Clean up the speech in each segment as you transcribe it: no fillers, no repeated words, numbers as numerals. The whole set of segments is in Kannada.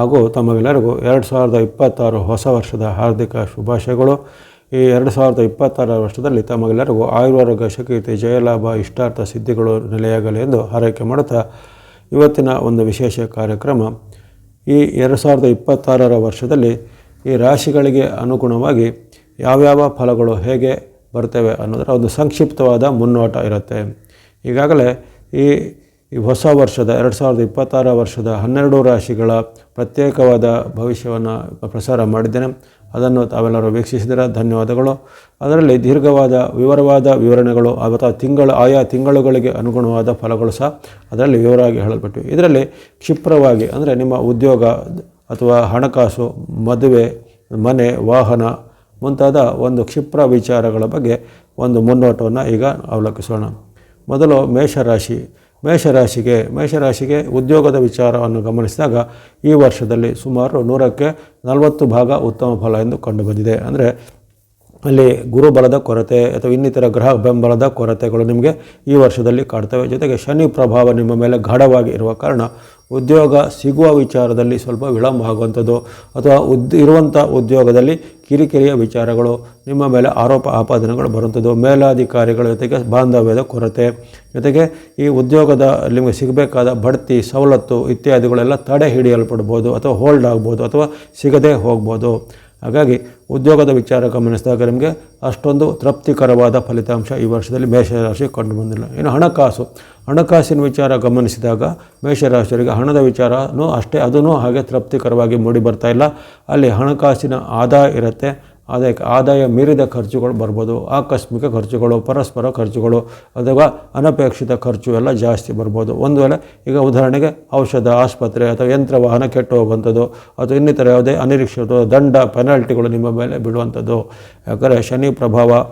ಹಾಗೂ ತಮಗೆಲ್ಲರಿಗೂ 2026 ಹೊಸ ವರ್ಷದ ಹಾರ್ದಿಕ ಶುಭಾಶಯಗಳು. ಈ 2026 ವರ್ಷದಲ್ಲಿ ತಮಗೆಲ್ಲರಿಗೂ ಆಯುರಾರೋಗ್ಯ, ಶಕೀರ್ತಿ, ಜಯಲಾಭ, ಇಷ್ಟಾರ್ಥ ಸಿದ್ಧಿಗಳು ನೆಲೆಯಾಗಲಿ ಎಂದು ಹಾರೈಕೆ ಮಾಡುತ್ತಾ ಇವತ್ತಿನ ಒಂದು ವಿಶೇಷ ಕಾರ್ಯಕ್ರಮ, ಈ 2026 ವರ್ಷದಲ್ಲಿ ಈ ರಾಶಿಗಳಿಗೆ ಅನುಗುಣವಾಗಿ ಯಾವ್ಯಾವ ಫಲಗಳು ಹೇಗೆ ಬರ್ತವೆ ಅನ್ನೋದರ ಒಂದು ಸಂಕ್ಷಿಪ್ತವಾದ ಮುನ್ನೋಟ ಇರುತ್ತೆ. ಈಗಾಗಲೇ ಈ ಹೊಸ ವರ್ಷದ 2026 ವರ್ಷದ 12 ರಾಶಿಗಳ ಪ್ರತ್ಯೇಕವಾದ ಭವಿಷ್ಯವನ್ನು ಪ್ರಸಾರ ಮಾಡಿದ್ದೇನೆ. ಅದನ್ನು ತಾವೆಲ್ಲರೂ ವೀಕ್ಷಿಸಿದರೆ ಧನ್ಯವಾದಗಳು. ಅದರಲ್ಲಿ ದೀರ್ಘವಾದ ವಿವರವಾದ ವಿವರಣೆಗಳು ಅಥವಾ ಆಯಾ ತಿಂಗಳುಗಳಿಗೆ ಅನುಗುಣವಾದ ಫಲಗಳು ಸಹ ಅದರಲ್ಲಿ ವಿವರವಾಗಿ ಹೇಳಲ್ಪಟ್ಟಿವೆ. ಇದರಲ್ಲಿ ಕ್ಷಿಪ್ರವಾಗಿ ಅಂದರೆ ನಿಮ್ಮ ಉದ್ಯೋಗ ಅಥವಾ ಹಣಕಾಸು, ಮದುವೆ, ಮನೆ, ವಾಹನ ಮುಂತಾದ ಒಂದು ಕ್ಷಿಪ್ರ ವಿಚಾರಗಳ ಬಗ್ಗೆ ಒಂದು ಮುನ್ನೋಟವನ್ನು ಈಗ ಅವಲೋಕಿಸೋಣ. ಮೊದಲು ಮೇಷರಾಶಿಗೆ ಉದ್ಯೋಗದ ವಿಚಾರವನ್ನು ಗಮನಿಸಿದಾಗ ಈ ವರ್ಷದಲ್ಲಿ ಸುಮಾರು 100ಕ್ಕೆ 40 ಭಾಗ ಉತ್ತಮ ಫಲ ಎಂದು ಕಂಡುಬಂದಿದೆ. ಅಂದರೆ ಅಲ್ಲಿ ಗುರುಬಲದ ಕೊರತೆ ಅಥವಾ ಇನ್ನಿತರ ಗ್ರಹ ಬೆಂಬಲದ ಕೊರತೆಗಳು ನಿಮಗೆ ಈ ವರ್ಷದಲ್ಲಿ ಕಾಡ್ತವೆ. ಜೊತೆಗೆ ಶನಿ ಪ್ರಭಾವ ನಿಮ್ಮ ಮೇಲೆ ಗಾಢವಾಗಿ ಇರುವ ಕಾರಣ ಉದ್ಯೋಗ ಸಿಗುವ ವಿಚಾರದಲ್ಲಿ ಸ್ವಲ್ಪ ವಿಳಂಬ ಆಗುವಂಥದ್ದು ಅಥವಾ ಇರುವಂಥ ಉದ್ಯೋಗದಲ್ಲಿ ಕಿರಿಕಿರಿಯ ವಿಚಾರಗಳು, ನಿಮ್ಮ ಮೇಲೆ ಆರೋಪ ಆಪಾದನೆಗಳು ಬರುವಂಥದ್ದು, ಮೇಲಾಧಿಕಾರಿಗಳ ಜೊತೆಗೆ ಬಾಂಧವ್ಯದ ಕೊರತೆ, ಜೊತೆಗೆ ಈ ಉದ್ಯೋಗದ ನಿಮಗೆ ಸಿಗಬೇಕಾದ ಬಡ್ತಿ, ಸವಲತ್ತು ಇತ್ಯಾದಿಗಳೆಲ್ಲ ತಡೆ ಹಿಡಿಯಲ್ಪಡ್ಬೋದು ಅಥವಾ ಹೋಲ್ಡ್ ಆಗ್ಬೋದು ಅಥವಾ ಸಿಗದೇ ಹೋಗ್ಬೋದು. ಹಾಗಾಗಿ ಉದ್ಯೋಗದ ವಿಚಾರ ಗಮನಿಸಿದಾಗ ನಿಮಗೆ ಅಷ್ಟೊಂದು ತೃಪ್ತಿಕರವಾದ ಫಲಿತಾಂಶ ಈ ವರ್ಷದಲ್ಲಿ ಮೇಷರಾಶಿ ಕಂಡು ಬಂದಿಲ್ಲ. ಇನ್ನು ಹಣಕಾಸಿನ ವಿಚಾರ ಗಮನಿಸಿದಾಗ ಮೇಷರಾಶಿಯವರಿಗೆ ಹಣದ ವಿಚಾರನೂ ಅಷ್ಟೇ, ಅದೂ ಹಾಗೆ ತೃಪ್ತಿಕರವಾಗಿ ಮೂಡಿ ಬರ್ತಾ ಇಲ್ಲ. ಅಲ್ಲಿ ಹಣಕಾಸಿನ ಆದಾಯ ಇರುತ್ತೆ, ಆದಾಯ ಮೀರಿದ ಖರ್ಚುಗಳು ಬರ್ಬೋದು, ಆಕಸ್ಮಿಕ ಖರ್ಚುಗಳು, ಪರಸ್ಪರ ಖರ್ಚುಗಳು ಅಥವಾ ಅನಪೇಕ್ಷಿತ ಖರ್ಚು ಎಲ್ಲ ಜಾಸ್ತಿ ಬರ್ಬೋದು. ಒಂದು ವೇಳೆ ಈಗ ಉದಾಹರಣೆಗೆ ಔಷಧ, ಆಸ್ಪತ್ರೆ ಅಥವಾ ಯಂತ್ರ ವಾಹನ ಕೆಟ್ಟು ಹೋಗುವಂಥದ್ದು ಅಥವಾ ಇನ್ನಿತರ ಯಾವುದೇ ಅನಿರೀಕ್ಷಿತ ದಂಡ, ಪೆನಾಲ್ಟಿಗಳು ನಿಮ್ಮ ಮೇಲೆ ಬೀಳುವಂಥದ್ದು. ಯಾಕಂದರೆ ಶನಿ ಪ್ರಭಾವ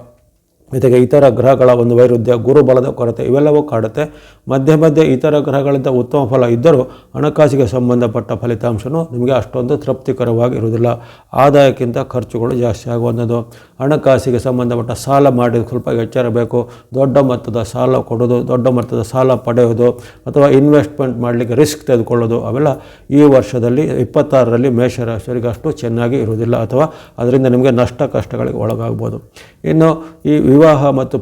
ಜೊತೆಗೆ ಇತರ ಗ್ರಹಗಳ ಒಂದು ವೈರುಧ್ಯ, ಗುರುಬಲದ ಕೊರತೆ ಇವೆಲ್ಲವೂ ಕಾಡುತ್ತೆ. ಮಧ್ಯೆ ಇತರ ಗ್ರಹಗಳಿಂದ ಉತ್ತಮ ಫಲ ಇದ್ದರೂ ಹಣಕಾಸಿಗೆ ಸಂಬಂಧಪಟ್ಟ ಫಲಿತಾಂಶವೂ ನಿಮಗೆ ಅಷ್ಟೊಂದು ತೃಪ್ತಿಕರವಾಗಿ ಇರುವುದಿಲ್ಲ. ಆದಾಯಕ್ಕಿಂತ ಖರ್ಚುಗಳು ಜಾಸ್ತಿ ಆಗುವಂಥದ್ದು. ಹಣಕಾಸಿಗೆ ಸಂಬಂಧಪಟ್ಟ ಸಾಲ ಮಾಡಿ ಸ್ವಲ್ಪ ಎಚ್ಚರಬೇಕು. ದೊಡ್ಡ ಮೊತ್ತದ ಸಾಲ ಕೊಡೋದು, ದೊಡ್ಡ ಮೊತ್ತದ ಸಾಲ ಪಡೆಯೋದು ಅಥವಾ ಇನ್ವೆಸ್ಟ್ಮೆಂಟ್ ಮಾಡಲಿಕ್ಕೆ ರಿಸ್ಕ್ ತೆಗೆದುಕೊಳ್ಳೋದು ಅವೆಲ್ಲ ಈ ವರ್ಷದಲ್ಲಿ 26ರಲ್ಲಿ ಮೇಷರಾಶಿಯವರಿಗೆ ಅಷ್ಟು ಚೆನ್ನಾಗಿ ಇರುವುದಿಲ್ಲ ಅಥವಾ ಅದರಿಂದ ನಿಮಗೆ ಕಷ್ಟಗಳಿಗೆ ಒಳಗಾಗ್ಬೋದು. ಇನ್ನು ಈ ವಿವಾಹ ಮತ್ತು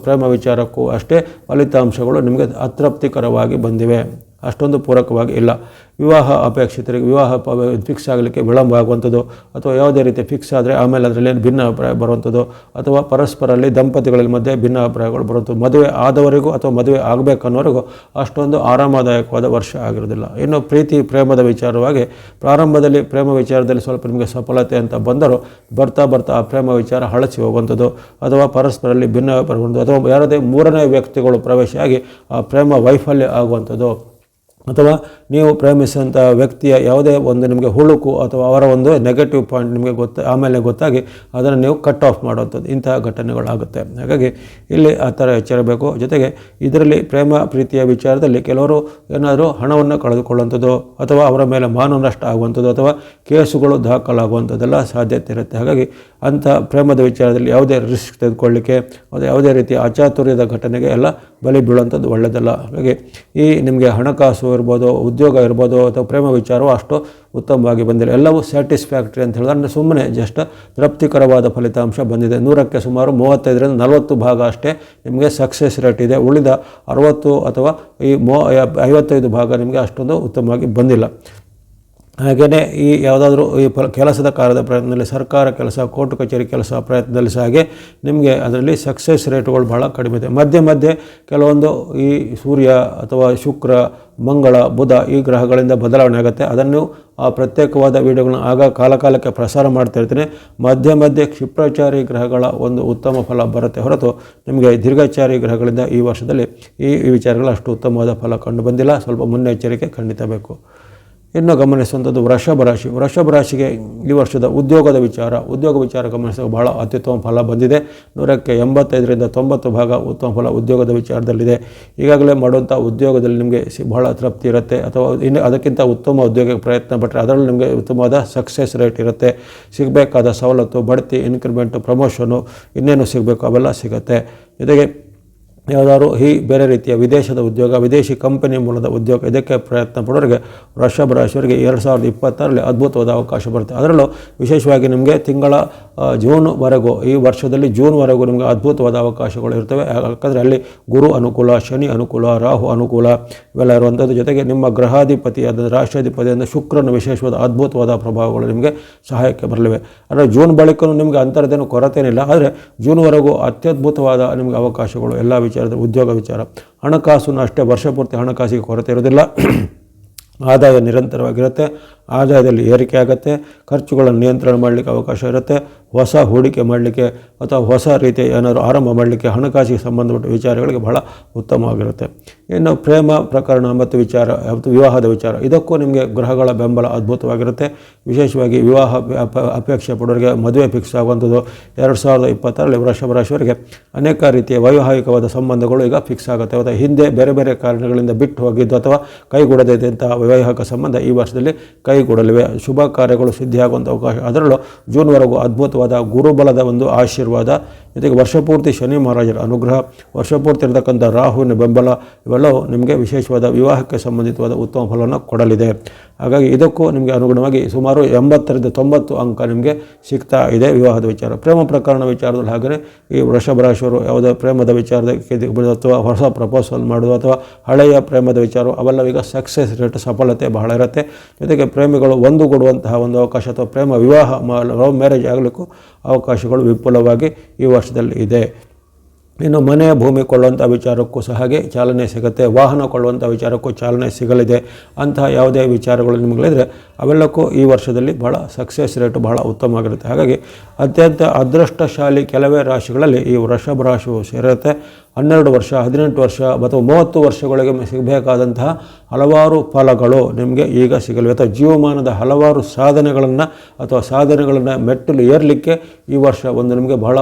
ಪ್ರೇಮ ವಿಚಾರಕ್ಕೂ ಅಷ್ಟೇ ಫಲಿತಾಂಶಗಳು ನಿಮಗೆ ಅತೃಪ್ತಿಕರವಾಗಿ ಬಂದಿವೆ, ಅಷ್ಟೊಂದು ಪೂರಕವಾಗಿ ಇಲ್ಲ. ವಿವಾಹ ಅಪೇಕ್ಷಿತರಿಗೆ ವಿವಾಹ ಫಿಕ್ಸ್ ಆಗಲಿಕ್ಕೆ ವಿಳಂಬ ಆಗುವಂಥದ್ದು ಅಥವಾ ಯಾವುದೇ ರೀತಿ ಫಿಕ್ಸ್ ಆದರೆ ಆಮೇಲೆ ಅದರಲ್ಲಿ ಭಿನ್ನಾಭಿಪ್ರಾಯ ಬರುವಂಥದ್ದು ಅಥವಾ ಪರಸ್ಪರಲ್ಲಿ ದಂಪತಿಗಳ ಮಧ್ಯೆ ಭಿನ್ನಾಭಿಪ್ರಾಯಗಳು ಬರುವಂಥದ್ದು. ಮದುವೆ ಆದವರಿಗೂ ಅಥವಾ ಮದುವೆ ಆಗಬೇಕನ್ನೋರಿಗೂ ಅಷ್ಟೊಂದು ಆರಾಮದಾಯಕವಾದ ವರ್ಷ ಆಗಿರೋದಿಲ್ಲ. ಇನ್ನು ಪ್ರೇಮದ ವಿಚಾರವಾಗಿ ಪ್ರಾರಂಭದಲ್ಲಿ ಪ್ರೇಮ ವಿಚಾರದಲ್ಲಿ ಸ್ವಲ್ಪ ನಿಮಗೆ ಸಫಲತೆ ಅಂತ ಬಂದರೂ ಬರ್ತಾ ಆ ಪ್ರೇಮ ವಿಚಾರ ಹಳಸಿ ಹೋಗುವಂಥದ್ದು ಅಥವಾ ಪರಸ್ಪರಲ್ಲಿ ಭಿನ್ನಾಭಿಪ್ರಾಯ ಅಥವಾ ಯಾರದೇ ಮೂರನೇ ವ್ಯಕ್ತಿಗಳು ಪ್ರವೇಶ ಆಗಿ ಆ ಪ್ರೇಮ ವೈಫಲ್ಯ ಆಗುವಂಥದ್ದು ಅಥವಾ ನೀವು ಪ್ರೇಮಿಸಿದಂಥ ವ್ಯಕ್ತಿಯ ಯಾವುದೇ ಒಂದು ನಿಮಗೆ ಹುಳುಕು ಅಥವಾ ಅವರ ಒಂದು ನೆಗೆಟಿವ್ ಪಾಯಿಂಟ್ ನಿಮಗೆ ಆಮೇಲೆ ಗೊತ್ತಾಗಿ ಅದನ್ನು ನೀವು ಕಟ್ ಆಫ್ ಮಾಡುವಂಥದ್ದು, ಇಂತಹ ಘಟನೆಗಳಾಗುತ್ತೆ. ಹಾಗಾಗಿ ಇಲ್ಲಿ ಆ ಥರ ಎಚ್ಚರಬೇಕು. ಜೊತೆಗೆ ಇದರಲ್ಲಿ ಪ್ರೀತಿಯ ವಿಚಾರದಲ್ಲಿ ಕೆಲವರು ಏನಾದರೂ ಹಣವನ್ನು ಕಳೆದುಕೊಳ್ಳುವಂಥದ್ದು ಅಥವಾ ಅವರ ಮೇಲೆ ಮಾನ ನಷ್ಟ ಆಗುವಂಥದ್ದು ಅಥವಾ ಕೇಸುಗಳು ದಾಖಲಾಗುವಂಥದ್ದೆಲ್ಲ ಸಾಧ್ಯತೆ ಇರುತ್ತೆ. ಹಾಗಾಗಿ ಅಂಥ ಪ್ರೇಮದ ವಿಚಾರದಲ್ಲಿ ಯಾವುದೇ ರಿಸ್ಕ್ ತೆಗೆದುಕೊಳ್ಳಿಕ್ಕೆ ಅಥವಾ ಯಾವುದೇ ರೀತಿಯ ಅಚಾತುರ್ಯದ ಘಟನೆಗೆ ಎಲ್ಲ ಬಲಿ ಬೀಳುವಂಥದ್ದು ಒಳ್ಳೆಯದಲ್ಲ. ಹಾಗಾಗಿ ಈ ನಿಮಗೆ ಹಣಕಾಸು ಇರ್ಬೋದು, ಉದ್ಯೋಗ ಇರ್ಬೋದು ಅಥವಾ ಪ್ರೇಮ ವಿಚಾರವು ಅಷ್ಟು ಉತ್ತಮವಾಗಿ ಬಂದಿಲ್ಲ. ಎಲ್ಲವೂ ಸ್ಯಾಟಿಸ್ಫ್ಯಾಕ್ಟ್ರಿ ಅಂತ ಹೇಳಿದ್ರೆ ಸುಮ್ಮನೆ ಜಸ್ಟ್ ತೃಪ್ತಿಕರವಾದ ಫಲಿತಾಂಶ ಬಂದಿದೆ. 100ಕ್ಕೆ ಸುಮಾರು 35ರಿಂದ 40 ಭಾಗ ಅಷ್ಟೇ ನಿಮಗೆ ಸಕ್ಸಸ್ ರೇಟ್ ಇದೆ. ಉಳಿದ 60 ಅಥವಾ ಈ 55 ಭಾಗ ನಿಮಗೆ ಅಷ್ಟೊಂದು ಉತ್ತಮವಾಗಿ ಬಂದಿಲ್ಲ. ಹಾಗೆಯೇ ಈ ಯಾವುದಾದ್ರೂ ಈ ಕೆಲಸದ ಕಾರ್ಯದ ಪ್ರಯತ್ನದಲ್ಲಿ, ಸರ್ಕಾರ ಕೆಲಸ, ಕೋರ್ಟ್ ಕಚೇರಿ ಕೆಲಸ ಪ್ರಯತ್ನದಲ್ಲಿ ಸಹ ಹಾಗೆ ನಿಮಗೆ ಅದರಲ್ಲಿ ಸಕ್ಸಸ್ ರೇಟ್ಗಳು ಭಾಳ ಕಡಿಮೆ ಇದೆ. ಮಧ್ಯೆ ಕೆಲವೊಂದು ಈ ಸೂರ್ಯ ಅಥವಾ ಶುಕ್ರ, ಮಂಗಳ, ಬುಧ ಈ ಗ್ರಹಗಳಿಂದ ಬದಲಾವಣೆ ಆಗುತ್ತೆ. ಅದನ್ನು ಆ ಪ್ರತ್ಯೇಕವಾದ ವಿಡಿಯೋಗಳನ್ನ ಕಾಲಕ್ಕೆ ಪ್ರಸಾರ ಮಾಡ್ತಾ ಇರ್ತೀನಿ. ಮಧ್ಯೆ ಕ್ಷಿಪ್ರಾಚಾರಿ ಗ್ರಹಗಳ ಒಂದು ಉತ್ತಮ ಫಲ ಬರುತ್ತೆ ಹೊರತು ನಿಮಗೆ ದೀರ್ಘಚಾರಿ ಗ್ರಹಗಳಿಂದ ಈ ವರ್ಷದಲ್ಲಿ ಈ ವಿಚಾರಗಳು ಅಷ್ಟು ಉತ್ತಮವಾದ ಫಲ ಕಂಡು ಬಂದಿಲ್ಲ. ಸ್ವಲ್ಪ ಮುನ್ನೆಚ್ಚರಿಕೆ ಖಂಡಿತ ಬೇಕು. ಇನ್ನು ಗಮನಿಸುವಂಥದ್ದು ವೃಷಭ ರಾಶಿಗೆ ಈ ವರ್ಷದ ಉದ್ಯೋಗ ವಿಚಾರ ಗಮನಿಸಿದಾಗ ಬಹಳ ಅತ್ಯುತ್ತಮ ಫಲ ಬಂದಿದೆ. 100ಕ್ಕೆ 85ರಿಂದ 90 ಭಾಗ ಉತ್ತಮ ಫಲ ಉದ್ಯೋಗದ ವಿಚಾರದಲ್ಲಿದೆ. ಈಗಾಗಲೇ ಮಾಡುವಂಥ ಉದ್ಯೋಗದಲ್ಲಿ ನಿಮಗೆ ಬಹಳ ತೃಪ್ತಿ ಇರುತ್ತೆ ಅಥವಾ ಇನ್ನು ಅದಕ್ಕಿಂತ ಉತ್ತಮ ಉದ್ಯೋಗಕ್ಕೆ ಪ್ರಯತ್ನ ಪಟ್ಟರೆ ಅದರಲ್ಲಿ ನಿಮಗೆ ಉತ್ತಮವಾದ ಸಕ್ಸಸ್ ರೇಟ್ ಇರುತ್ತೆ. ಸಿಗಬೇಕಾದ ಸವಲತ್ತು, ಬಡ್ತಿ, ಇನ್ಕ್ರಿಮೆಂಟು, ಪ್ರಮೋಷನು ಇನ್ನೇನು ಸಿಗಬೇಕು ಅವೆಲ್ಲ ಸಿಗುತ್ತೆ. ಜೊತೆಗೆ ಯಾವುದಾದ್ರು ಈ ಬೇರೆ ರೀತಿಯ ವಿದೇಶದ ಉದ್ಯೋಗ, ವಿದೇಶಿ ಕಂಪನಿ ಮೂಲದ ಉದ್ಯೋಗ ಇದಕ್ಕೆ ಪ್ರಯತ್ನ ಪಡೋರಿಗೆ ವೃಷಭ ರಾಶಿಯವರಿಗೆ 2026ರಲ್ಲಿ ಅದ್ಭುತವಾದ ಅವಕಾಶ ಬರುತ್ತೆ. ಅದರಲ್ಲೂ ವಿಶೇಷವಾಗಿ ನಿಮಗೆ ತಿಂಗಳ ಜೂನ್ವರೆಗೂ, ಈ ವರ್ಷದಲ್ಲಿ ಜೂನ್ವರೆಗೂ ನಿಮಗೆ ಅದ್ಭುತವಾದ ಅವಕಾಶಗಳು ಇರ್ತವೆ. ಯಾಕಂದರೆ ಅಲ್ಲಿ ಗುರು ಅನುಕೂಲ, ಶನಿ ಅನುಕೂಲ, ರಾಹು ಅನುಕೂಲ ಇವೆಲ್ಲ ಇರುವಂಥದ್ದು. ಜೊತೆಗೆ ನಿಮ್ಮ ಗ್ರಹಾಧಿಪತಿ ಅದರ ರಾಷ್ಟ್ರಾಧಿಪತಿಯಿಂದ ಶುಕ್ರನ ವಿಶೇಷವಾದ ಅದ್ಭುತವಾದ ಪ್ರಭಾವಗಳು ನಿಮಗೆ ಸಹಾಯಕ್ಕೆ ಬರಲಿವೆ. ಅಂದರೆ ಜೂನ್ ಬಳಿಕ ನಿಮಗೆ ಅಂಥದ್ದೇನು ಕೊರತೆಯೇನಿಲ್ಲ. ಆದರೆ ಜೂನ್ವರೆಗೂ ಅತ್ಯದ್ಭುತವಾದ ನಿಮಗೆ ಅವಕಾಶಗಳು ಎಲ್ಲ ವಿಚಾರದ ಉದ್ಯೋಗ ವಿಚಾರ. ಹಣಕಾಸು ಅಷ್ಟೇ, ವರ್ಷ ಪೂರ್ತಿ ಹಣಕಾಸಿಗೆ ಕೊರತೆ ಇರೋದಿಲ್ಲ. ಆದಾಯ ನಿರಂತರವಾಗಿರುತ್ತೆ, ಆದಾಯದಲ್ಲಿ ಏರಿಕೆ ಆಗುತ್ತೆ, ಖರ್ಚುಗಳನ್ನು ನಿಯಂತ್ರಣ ಮಾಡಲಿಕ್ಕೆ ಅವಕಾಶ ಇರುತ್ತೆ. ಹೊಸ ಹೂಡಿಕೆ ಮಾಡಲಿಕ್ಕೆ ಅಥವಾ ಹೊಸ ರೀತಿಯ ಏನಾದರೂ ಆರಂಭ ಮಾಡಲಿಕ್ಕೆ ಹಣಕಾಸಿಗೆ ಸಂಬಂಧಪಟ್ಟ ವಿಚಾರಗಳಿಗೆ ಬಹಳ ಉತ್ತಮವಾಗಿರುತ್ತೆ. ಇನ್ನು ಪ್ರೇಮ ಪ್ರಕರಣ ಮತ್ತು ವಿಚಾರ ಮತ್ತು ವಿವಾಹದ ವಿಚಾರ ಇದಕ್ಕೂ ನಿಮಗೆ ಗ್ರಹಗಳ ಬೆಂಬಲ ಅದ್ಭುತವಾಗಿರುತ್ತೆ. ವಿಶೇಷವಾಗಿ ವಿವಾಹ ಅಪೇಕ್ಷೆ ಪಡೋರಿಗೆ ಮದುವೆ ಫಿಕ್ಸ್ ಆಗುವಂಥದ್ದು 2026ರಲ್ಲಿ ವೃಷಭ ರಾಶಿಯವರಿಗೆ ಅನೇಕ ರೀತಿಯ ವೈವಾಹಿಕವಾದ ಸಂಬಂಧಗಳು ಈಗ ಫಿಕ್ಸ್ ಆಗುತ್ತೆ. ಅಥವಾ ಹಿಂದೆ ಬೇರೆ ಬೇರೆ ಕಾರಣಗಳಿಂದ ಬಿಟ್ಟು ಹೋಗಿದ್ದು ಅಥವಾ ಕೈಗೂಡದಂತಹ ವೈವಾಹಿಕ ಸಂಬಂಧ ಈ ವರ್ಷದಲ್ಲಿ ಕೈಗೂಡಲಿವೆ. ಶುಭ ಕಾರ್ಯಗಳು ಸಿದ್ಧಿಯಾಗುವಂಥ ಅವಕಾಶ. ಅದರಲ್ಲೂ ಜೂನ್ವರೆಗೂ ಅದ್ಭುತವಾದ ಗುರುಬಲದ ಒಂದು ಆಶೀರ್ವಾದ, ಜೊತೆಗೆ ವರ್ಷಪೂರ್ತಿ ಶನಿ ಮಹಾರಾಜರ ಅನುಗ್ರಹ, ವರ್ಷಪೂರ್ತಿ ಇರತಕ್ಕಂಥ ರಾಹುವಿನ ಬೆಂಬಲ ಇವೆಲ್ಲವೂ ನಿಮಗೆ ವಿಶೇಷವಾದ ವಿವಾಹಕ್ಕೆ ಸಂಬಂಧಿತವಾದ ಉತ್ತಮ ಫಲವನ್ನು ಕೊಡಲಿದೆ. ಹಾಗಾಗಿ ಇದಕ್ಕೂ ನಿಮಗೆ ಅನುಗುಣವಾಗಿ ಸುಮಾರು 80ರಿಂದ 90 ಅಂಕ ನಿಮಗೆ ಸಿಗ್ತಾ ಇದೆ ವಿವಾಹದ ವಿಚಾರ. ಪ್ರೇಮ ಪ್ರಕರಣ ವಿಚಾರದಲ್ಲಿ ಹಾಗೆಯೇ ಈ ವೃಷಭ ರಾಶಿಯವರು ಯಾವುದೇ ಪ್ರೇಮದ ವಿಚಾರಕ್ಕೆ ಅಥವಾ ಹೊಸ ಪ್ರಪೋಸಲ್ ಮಾಡೋದು ಅಥವಾ ಹಳೆಯ ಪ್ರೇಮದ ವಿಚಾರ ಅವೆಲ್ಲ ಈಗ ಸಕ್ಸಸ್ ರೇಟ್ ಸಫಲತೆ ಬಹಳ ಇರುತ್ತೆ. ಜೊತೆಗೆ ಪ್ರೇಮಿಗಳು ಒಂದುಗೂಡುವಂತಹ ಒಂದು ಅವಕಾಶ ಅಥವಾ ಪ್ರೇಮ ವಿವಾಹ ಲವ್ ಮ್ಯಾರೇಜ್ ಆಗಲಿಕ್ಕೂ ಅವಕಾಶಗಳು ವಿಪುಲವಾಗಿ ಈ ವರ್ಷದಲ್ಲಿ ಇದೆ. ಇನ್ನು ಮನೆ ಭೂಮಿ ಕೊಳ್ಳುವಂಥ ವಿಚಾರಕ್ಕೂ ಸಹ ಹಾಗೆ ಚಾಲನೆ ಸಿಗುತ್ತೆ. ವಾಹನ ಕೊಳ್ಳುವಂಥ ವಿಚಾರಕ್ಕೂ ಚಾಲನೆ ಸಿಗಲಿದೆ. ಅಂತಹ ಯಾವುದೇ ವಿಚಾರಗಳು ನಿಮಗಳಿದ್ರೆ ಅವೆಲ್ಲಕ್ಕೂ ಈ ವರ್ಷದಲ್ಲಿ ಬಹಳ ಸಕ್ಸಸ್ ರೇಟು ಬಹಳ ಉತ್ತಮವಾಗಿರುತ್ತೆ. ಹಾಗಾಗಿ ಅತ್ಯಂತ ಅದೃಷ್ಟಶಾಲಿ ಕೆಲವೇ ರಾಶಿಗಳಲ್ಲಿ ಈ ವೃಷಭ ರಾಶಿಯು ಸೇರುತ್ತೆ. 12 ವರ್ಷ, 18 ವರ್ಷ ಅಥವಾ 30 ವರ್ಷಗಳಿಗೆ ಸಿಗಬೇಕಾದಂತಹ ಹಲವಾರು ಫಲಗಳು ನಿಮಗೆ ಈಗ ಸಿಗಲಿವೆ. ಅಥವಾ ಜೀವಮಾನದ ಹಲವಾರು ಸಾಧನೆಗಳನ್ನು ಮೆಟ್ಟಲು ಏರಲಿಕ್ಕೆ ಈ ವರ್ಷ ನಿಮಗೆ ಬಹಳ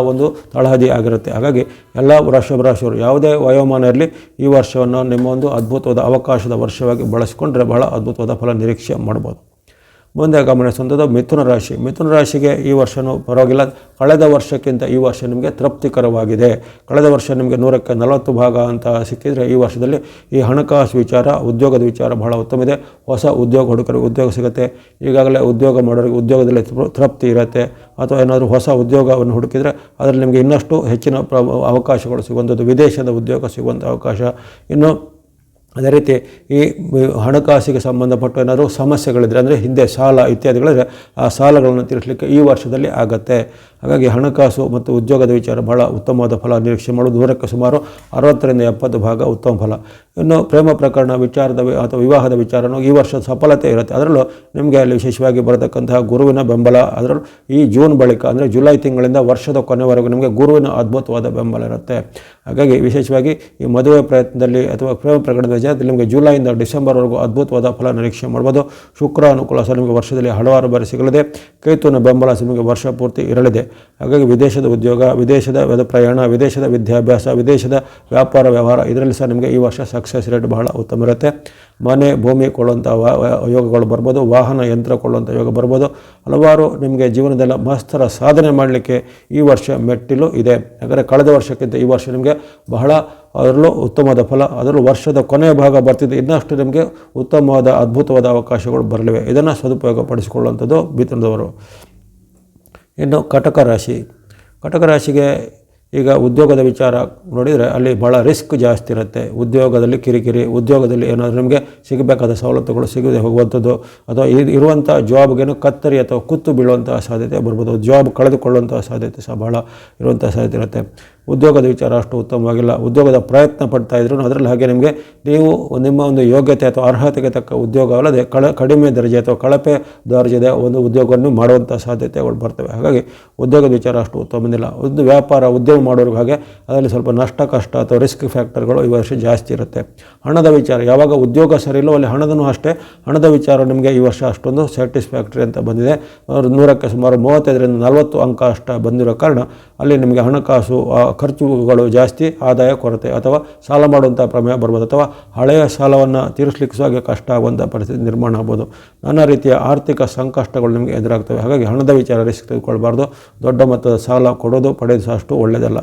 ತಳಹದಿ ಆಗಿರುತ್ತೆ. ಹಾಗಾಗಿ ಎಲ್ಲ ವೃಷಭ ರಾಶಿಯವರು ಯಾವುದೇ ವಯೋಮಾನ ಇರಲಿ ಈ ವರ್ಷವನ್ನು ನಿಮ್ಮ ಅದ್ಭುತವಾದ ಅವಕಾಶದ ವರ್ಷವಾಗಿ ಬಳಸಿಕೊಂಡ್ರೆ ಬಹಳ ಅದ್ಭುತವಾದ ಫಲ ನಿರೀಕ್ಷೆ ಮಾಡ್ಬೋದು. ಮುಂದೆ ಗಮನಿಸುವಂಥದ್ದು ಮಿಥುನ ರಾಶಿ. ಮಿಥುನ ರಾಶಿಗೆ ಈ ವರ್ಷವೂ ಪರವಾಗಿಲ್ಲ. ಕಳೆದ ವರ್ಷಕ್ಕಿಂತ ಈ ವರ್ಷ ನಿಮಗೆ ತೃಪ್ತಿಕರವಾಗಿದೆ. ಕಳೆದ ವರ್ಷ ನಿಮಗೆ 100ಕ್ಕೆ 40 ಭಾಗ ಅಂತ ಸಿಕ್ಕಿದರೆ ಈ ವರ್ಷದಲ್ಲಿ ಈ ಹಣಕಾಸು ವಿಚಾರ, ಉದ್ಯೋಗದ ವಿಚಾರ ಬಹಳ ಉತ್ತಮ ಇದೆ. ಹೊಸ ಉದ್ಯೋಗ ಹುಡುಕರಿಗೆ ಉದ್ಯೋಗ ಸಿಗುತ್ತೆ. ಈಗಾಗಲೇ ಉದ್ಯೋಗ ಮಾಡೋರಿಗೆ ಉದ್ಯೋಗದಲ್ಲಿ ತೃಪ್ತಿ ಇರುತ್ತೆ. ಅಥವಾ ಏನಾದರೂ ಹೊಸ ಉದ್ಯೋಗವನ್ನು ಹುಡುಕಿದರೆ ಅದರಲ್ಲಿ ನಿಮಗೆ ಇನ್ನಷ್ಟು ಹೆಚ್ಚಿನ ಅವಕಾಶಗಳು ಸಿಗುವಂಥದ್ದು, ವಿದೇಶದ ಉದ್ಯೋಗ ಸಿಗುವಂಥ ಅವಕಾಶ. ಇನ್ನು ಅದೇ ರೀತಿ ಈ ಹಣಕಾಸಿಗೆ ಸಂಬಂಧಪಟ್ಟ ಏನಾದರೂ ಸಮಸ್ಯೆಗಳಿದ್ದರೆ ಅಂದರೆ ಹಿಂದೆ ಸಾಲ ಇತ್ಯಾದಿಗಳಿದ್ರೆ ಆ ಸಾಲಗಳನ್ನು ತೀರಿಸಲಿಕ್ಕೆ ಈ ವರ್ಷದಲ್ಲಿ ಆಗತ್ತೆ. ಹಾಗಾಗಿ ಹಣಕಾಸು ಮತ್ತು ಉದ್ಯೋಗದ ವಿಚಾರ ಬಹಳ ಉತ್ತಮವಾದ ಫಲ ನಿರೀಕ್ಷೆ ಮಾಡೋದು. 100ಕ್ಕೆ ಸುಮಾರು 60ರಿಂದ 70 ಭಾಗ ಉತ್ತಮ ಫಲ. ಇನ್ನು ಪ್ರೇಮ ಪ್ರಕರಣ ವಿಚಾರದ ಅಥವಾ ವಿವಾಹದ ವಿಚಾರನೂ ಈ ವರ್ಷ ಸಫಲತೆ ಇರುತ್ತೆ. ಅದರಲ್ಲೂ ನಿಮಗೆ ಅಲ್ಲಿ ವಿಶೇಷವಾಗಿ ಬರತಕ್ಕಂತಹ ಗುರುವಿನ ಬೆಂಬಲ, ಅದರಲ್ಲೂ ಈ ಜೂನ್ ಬಳಿಕ ಅಂದರೆ ಜುಲೈ ತಿಂಗಳಿಂದ ವರ್ಷದ ಕೊನೆವರೆಗೂ ನಿಮಗೆ ಗುರುವಿನ ಅದ್ಭುತವಾದ ಬೆಂಬಲ ಇರುತ್ತೆ. ಹಾಗಾಗಿ ವಿಶೇಷವಾಗಿ ಈ ಮದುವೆ ಪ್ರಯತ್ನದಲ್ಲಿ ಅಥವಾ ಪ್ರೇಮ ಪ್ರಕರಣದ ವಿಚಾರದಲ್ಲಿ ನಿಮಗೆ ಜುಲೈಯಿಂದ ಡಿಸೆಂಬರ್ವರೆಗೂ ಅದ್ಭುತವಾದ ಫಲ ನಿರೀಕ್ಷೆ ಮಾಡ್ಬೋದು. ಶುಕ್ರ ಅನುಕೂಲ ಸಹ ನಿಮಗೆ ವರ್ಷದಲ್ಲಿ ಹಲವಾರು ಬಾರಿ ಸಿಗಲಿದೆ. ಕೇತುವಿನ ಬೆಂಬಲ ಸಹ ನಿಮಗೆ ವರ್ಷ ಪೂರ್ತಿ ಇರಲಿದೆ. ಹಾಗಾಗಿ ವಿದೇಶದ ಉದ್ಯೋಗ, ವಿದೇಶದ ಪ್ರಯಾಣ, ವಿದೇಶದ ವಿದ್ಯಾಭ್ಯಾಸ, ವಿದೇಶದ ವ್ಯಾಪಾರ ವ್ಯವಹಾರ ಇದರಲ್ಲಿ ಸಹ ನಿಮಗೆ ಈ ವರ್ಷ ಸಕ್ಸಸ್ ರೇಟ್ ಬಹಳ ಉತ್ತಮ ಇರುತ್ತೆ. ಮನೆ ಭೂಮಿ ಕೊಳ್ಳುವಂಥ ಯೋಗಗಳು ಬರ್ಬೋದು. ವಾಹನ ಯಂತ್ರ ಕೊಳ್ಳುವಂಥ ಯೋಗ ಬರ್ಬೋದು. ಹಲವಾರು ನಿಮಗೆ ಜೀವನದಲ್ಲ ಮಸ್ತರ ಸಾಧನೆ ಮಾಡಲಿಕ್ಕೆ ಈ ವರ್ಷ ಮೆಟ್ಟಿಲು ಇದೆ. ಯಾಕಂದರೆ ಕಳೆದ ವರ್ಷಕ್ಕಿಂತ ಈ ವರ್ಷ ನಿಮಗೆ ಬಹಳ ಅದರಲ್ಲೂ ಉತ್ತಮವಾದ ಫಲ, ಅದರಲ್ಲೂ ವರ್ಷದ ಕೊನೆಯ ಭಾಗ ಬರ್ತಿದೆ. ಇನ್ನಷ್ಟು ನಿಮಗೆ ಉತ್ತಮವಾದ ಅದ್ಭುತವಾದ ಅವಕಾಶಗಳು ಬರಲಿವೆ. ಇದನ್ನು ಸದುಪಯೋಗ ಪಡಿಸಿಕೊಳ್ಳುವಂಥದ್ದು ಮಿಥುನದವರು. ಇನ್ನು ಕಟಕ ರಾಶಿ. ಕಟಕ ರಾಶಿಗೆ ಈಗ ಉದ್ಯೋಗದ ವಿಚಾರ ನೋಡಿದರೆ ಅಲ್ಲಿ ಭಾಳ ರಿಸ್ಕ್ ಜಾಸ್ತಿ ಇರುತ್ತೆ. ಉದ್ಯೋಗದಲ್ಲಿ ಕಿರಿಕಿರಿ, ಉದ್ಯೋಗದಲ್ಲಿ ಏನಾದರೂ ನಿಮಗೆ ಸಿಗಬೇಕಾದ ಸವಲತ್ತುಗಳು ಸಿಗದೆ ಹೋಗುವಂಥದ್ದು ಅಥವಾ ಇರುವಂಥ ಜಾಬ್ಗೇನು ಕತ್ತರಿ ಅಥವಾ ಕುತ್ತು ಬೀಳುವಂಥ ಸಾಧ್ಯತೆ ಬರ್ಬೋದು. ಜಾಬ್ ಕಳೆದುಕೊಳ್ಳುವಂಥ ಸಾಧ್ಯತೆ ಸಹ ಭಾಳ ಇರುವಂಥ ಸಾಧ್ಯತೆ ಇರುತ್ತೆ. ಉದ್ಯೋಗದ ವಿಚಾರ ಅಷ್ಟು ಉತ್ತಮವಾಗಿಲ್ಲ. ಉದ್ಯೋಗದ ಪ್ರಯತ್ನ ಪಡ್ತಾ ಇದ್ರು ಅದರಲ್ಲಿ ಹಾಗೆ ನಿಮಗೆ ನೀವು ನಿಮ್ಮ ಯೋಗ್ಯತೆ ಅಥವಾ ಅರ್ಹತೆಗೆ ತಕ್ಕ ಉದ್ಯೋಗ ಅಲ್ಲದೆ ಕಡಿಮೆ ದರ್ಜೆ ಅಥವಾ ಕಳಪೆ ದರ್ಜೆಯ ಉದ್ಯೋಗವನ್ನು ಮಾಡುವಂಥ ಸಾಧ್ಯತೆಗಳು ಬರ್ತವೆ. ಹಾಗಾಗಿ ಉದ್ಯೋಗದ ವಿಚಾರ ಅಷ್ಟು ಉತ್ತಮದಿಲ್ಲ. ವ್ಯಾಪಾರ ಉದ್ಯೋಗ ಮಾಡೋರಿಗೆ ಹಾಗೆ ಅದರಲ್ಲಿ ಸ್ವಲ್ಪ ನಷ್ಟ ಕಷ್ಟ ಅಥವಾ ರಿಸ್ಕ್ ಫ್ಯಾಕ್ಟರ್ಗಳು ಈ ವರ್ಷ ಜಾಸ್ತಿ ಇರುತ್ತೆ. ಹಣದ ವಿಚಾರ ಯಾವಾಗ ಉದ್ಯೋಗ ಸರಿ ಇಲ್ಲೋ ಅಲ್ಲಿ ಹಣದೂ ಅಷ್ಟೇ. ಹಣದ ವಿಚಾರ ನಿಮಗೆ ಈ ವರ್ಷ ಅಷ್ಟೊಂದು ಸ್ಯಾಟಿಸ್ಫ್ಯಾಕ್ಟರಿ ಅಂತ ಬಂದಿದೆ. 100ಕ್ಕೆ ಸುಮಾರು 35ರಿಂದ 40 ಅಂಕ ಅಷ್ಟ ಬಂದಿರೋ ಕಾರಣ ಅಲ್ಲಿ ನಿಮಗೆ ಹಣಕಾಸು ಖರ್ಚುಗಳು ಜಾಸ್ತಿ, ಆದಾಯ ಕೊರತೆ ಅಥವಾ ಸಾಲ ಮಾಡುವಂಥ ಪ್ರಮೇಯ ಬರ್ಬೋದು. ಅಥವಾ ಹಳೆಯ ಸಾಲವನ್ನು ತೀರಿಸಲಿಕ್ಕೆ ಸಹ ಕಷ್ಟ ಆಗುವಂಥ ಪರಿಸ್ಥಿತಿ ನಿರ್ಮಾಣ ಆಗ್ಬೋದು. ನಾನಾ ರೀತಿಯ ಆರ್ಥಿಕ ಸಂಕಷ್ಟಗಳು ನಿಮಗೆ ಎದುರಾಗ್ತವೆ. ಹಾಗಾಗಿ ಹಣದ ವಿಚಾರ ರಿಸ್ಕ್ ತೆಗೆದುಕೊಳ್ಬಾರ್ದು. ದೊಡ್ಡ ಮೊತ್ತದ ಸಾಲ ಕೊಡೋದು ಪಡೆಯೋದು ಸಹ ಅಷ್ಟು ಒಳ್ಳೆಯದಲ್ಲ.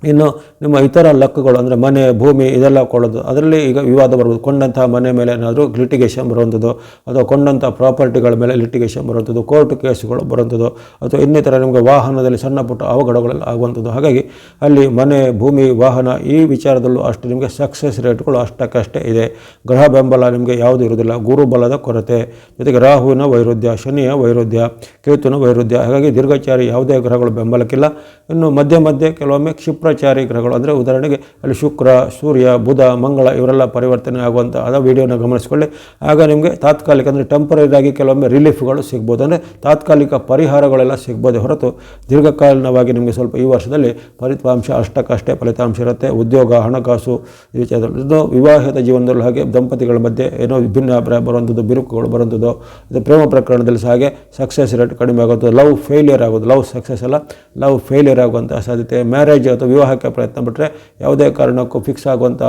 ಇನ್ನು ನಿಮ್ಮ ಇತರ ಲಕ್ಗಳು ಅಂದರೆ ಮನೆ ಭೂಮಿ ಇದೆಲ್ಲ ಕೊಳ್ಳೋದು, ಅದರಲ್ಲಿ ಈಗ ವಿವಾದ ಬರ್ಬೋದು. ಕೊಂಡಂತಹ ಮನೆ ಮೇಲೆ ಏನಾದರೂ ಲಿಟಿಗೇಷನ್ ಬರುವಂಥದ್ದು, ಅಥವಾ ಕೊಂಡಂಥ ಪ್ರಾಪರ್ಟಿಗಳ ಮೇಲೆ ಲಿಟಿಗೇಷನ್ ಬರುವಂಥದ್ದು, ಕೋರ್ಟ್ ಕೇಸುಗಳು ಬರುವಂಥದ್ದು, ಅಥವಾ ಇನ್ನಿತರ ನಿಮಗೆ ವಾಹನದಲ್ಲಿ ಸಣ್ಣ ಪುಟ್ಟ ಅವಘಡಗಳೆಲ್ಲ ಆಗುವಂಥದ್ದು. ಹಾಗಾಗಿ ಅಲ್ಲಿ ಮನೆ ಭೂಮಿ ವಾಹನ ಈ ವಿಚಾರದಲ್ಲೂ ಅಷ್ಟು ನಿಮಗೆ ಸಕ್ಸಸ್ ರೇಟ್ಗಳು ಅಷ್ಟಕ್ಕಷ್ಟೇ ಇದೆ. ಗ್ರಹ ಬೆಂಬಲ ನಿಮಗೆ ಯಾವುದೂ ಇರುವುದಿಲ್ಲ. ಗುರು ಬಲದ ಕೊರತೆ, ಜೊತೆಗೆ ರಾಹುವಿನ ವೈರುಧ್ಯ, ಶನಿಯ ವೈರುಧ್ಯ, ಕೇತುನ ವೈರುಧ್ಯ. ಹಾಗಾಗಿ ದೀರ್ಘಚಾರಿ ಯಾವುದೇ ಗ್ರಹಗಳು ಬೆಂಬಲಕ್ಕಿಲ್ಲ. ಇನ್ನು ಮಧ್ಯೆ ಮಧ್ಯೆ ಕೆಲವೊಮ್ಮೆ ಕ್ಷಿಪ್ರಚಾರಿ ಗ್ರಹಗಳು ಅಂದರೆ ಉದಾಹರಣೆಗೆ ಅಲ್ಲಿ ಶುಕ್ರ, ಸೂರ್ಯ, ಬುಧ, ಮಂಗಳ ಇವರೆಲ್ಲ ಪರಿವರ್ತನೆ ಆಗುವಂಥ ಅದರ ವಿಡಿಯೋನ ಗಮನಿಸಿಕೊಳ್ಳಿ. ಆಗ ನಿಮಗೆ ತಾತ್ಕಾಲಿಕ ಅಂದರೆ ಟೆಂಪರರಿ ಆಗಿ ಕೆಲವೊಮ್ಮೆ ರಿಲೀಫ್ಗಳು ಸಿಗ್ಬೋದು, ಅಂದರೆ ತಾತ್ಕಾಲಿಕ ಪರಿಹಾರಗಳೆಲ್ಲ ಸಿಗ್ಬೋದೇ ಹೊರತು ದೀರ್ಘಕಾಲೀನವಾಗಿ ನಿಮಗೆ ಸ್ವಲ್ಪ ಈ ವರ್ಷದಲ್ಲಿ ಫಲಿತಾಂಶ ಅಷ್ಟಕ್ಕಷ್ಟೇ ಫಲಿತಾಂಶ ಇರುತ್ತೆ. ಉದ್ಯೋಗ, ಹಣಕಾಸು ಈ ವಿಚಾರದಲ್ಲಿ ಇದು ವಿವಾಹಿತ ಜೀವನದಲ್ಲೂ ಹಾಗೆ ದಂಪತಿಗಳ ಮಧ್ಯೆ ಏನೋ ಭಿನ್ನಾಭಿಪ್ರಾಯ ಬರುವಂಥದ್ದು, ಬಿರುಕುಗಳು ಬರುವಂಥದ್ದು. ಇದು ಪ್ರೇಮ ಪ್ರಕರಣದಲ್ಲಿ ಸಹ ಹಾಗೆ ಸಕ್ಸಸ್ ರೇಟ್ ಕಡಿಮೆ ಆಗೋದು, ಲವ್ ಫೇಲಿಯರ್ ಆಗೋದು, ಲವ್ ಸಕ್ಸಸ್ ಅಲ್ಲ ಲವ್ ಫೇಲಿಯರ್ ಆಗುವಂಥ ಸಾಧ್ಯತೆ. ಮ್ಯಾರೇಜ್ ಅಥವಾ ವಿವಾಹಕ್ಕೆ ಪ್ರಯತ್ನ ಬಿಟ್ಟರೆ ಯಾವುದೇ ಕಾರಣಕ್ಕೂ ಫಿಕ್ಸ್ ಆಗುವಂಥ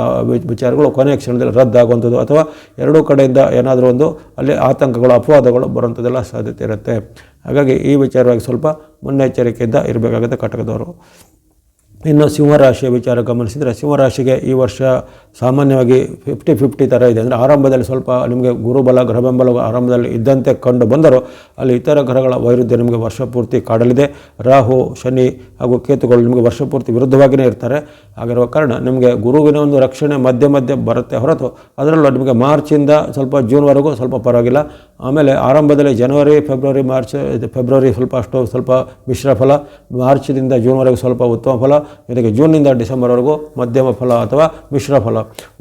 ವಿಚಾರಗಳು ಕೊನೆಯ ಕ್ಷಣದಲ್ಲಿ ರದ್ದಾಗುವಂಥದ್ದು, ಅಥವಾ ಎರಡೂ ಕಡೆಯಿಂದ ಏನಾದರೂ ಒಂದು ಅಲ್ಲಿ ಆತಂಕಗಳು, ಅಪವಾದಗಳು ಬರುವಂಥದ್ದೆಲ್ಲ ಸಾಧ್ಯತೆ ಇರುತ್ತೆ. ಹಾಗಾಗಿ ಈ ವಿಚಾರವಾಗಿ ಸ್ವಲ್ಪ ಮುನ್ನೆಚ್ಚರಿಕೆಯಿಂದ ಇರಬೇಕಾಗುತ್ತೆ ಕಟಕದವರು. ಇನ್ನು ಸಿಂಹರಾಶಿಯ ವಿಚಾರ ಗಮನಿಸಿದರೆ, ಸಿಂಹರಾಶಿಗೆ ಈ ವರ್ಷ ಸಾಮಾನ್ಯವಾಗಿ 50-50 ಥರ ಇದೆ. ಅಂದರೆ ಆರಂಭದಲ್ಲಿ ಸ್ವಲ್ಪ ನಿಮಗೆ ಗುರುಬಲ ಗ್ರಹ ಬೆಂಬಲ ಆರಂಭದಲ್ಲಿ ಇದ್ದಂತೆ ಕಂಡು ಬಂದರೂ ಅಲ್ಲಿ ಇತರ ಗ್ರಹಗಳ ವೈರುಧ್ಯ ನಿಮಗೆ ವರ್ಷ ಪೂರ್ತಿ ಕಾಡಲಿದೆ. ರಾಹು, ಶನಿ ಹಾಗೂ ಕೇತುಗಳು ನಿಮಗೆ ವರ್ಷ ಪೂರ್ತಿ ವಿರುದ್ಧವಾಗಿಯೇ ಇರ್ತಾರೆ. ಆಗಿರುವ ಕಾರಣ ನಿಮಗೆ ಗುರುವಿನ ಒಂದು ರಕ್ಷಣೆ ಮಧ್ಯೆ ಮಧ್ಯೆ ಬರುತ್ತೆ ಹೊರತು ಅದರಲ್ಲೂ ನಿಮಗೆ ಮಾರ್ಚಿಂದ ಸ್ವಲ್ಪ ಜೂನ್ವರೆಗೂ ಸ್ವಲ್ಪ ಪರವಾಗಿಲ್ಲ. ಆಮೇಲೆ ಆರಂಭದಲ್ಲಿ ಜನವರಿ, ಫೆಬ್ರವರಿ ಸ್ವಲ್ಪ ಮಿಶ್ರ ಫಲ, ಮಾರ್ಚ್ನಿಂದ ಜೂನ್ವರೆಗೂ ಸ್ವಲ್ಪ ಉತ್ತಮ ಫಲ, ಜೊತೆಗೆ ಜೂನ್ನಿಂದ ಡಿಸೆಂಬರ್ವರೆಗೂ ಮಧ್ಯಮ ಫಲ ಅಥವಾ ಮಿಶ್ರ ಫಲ.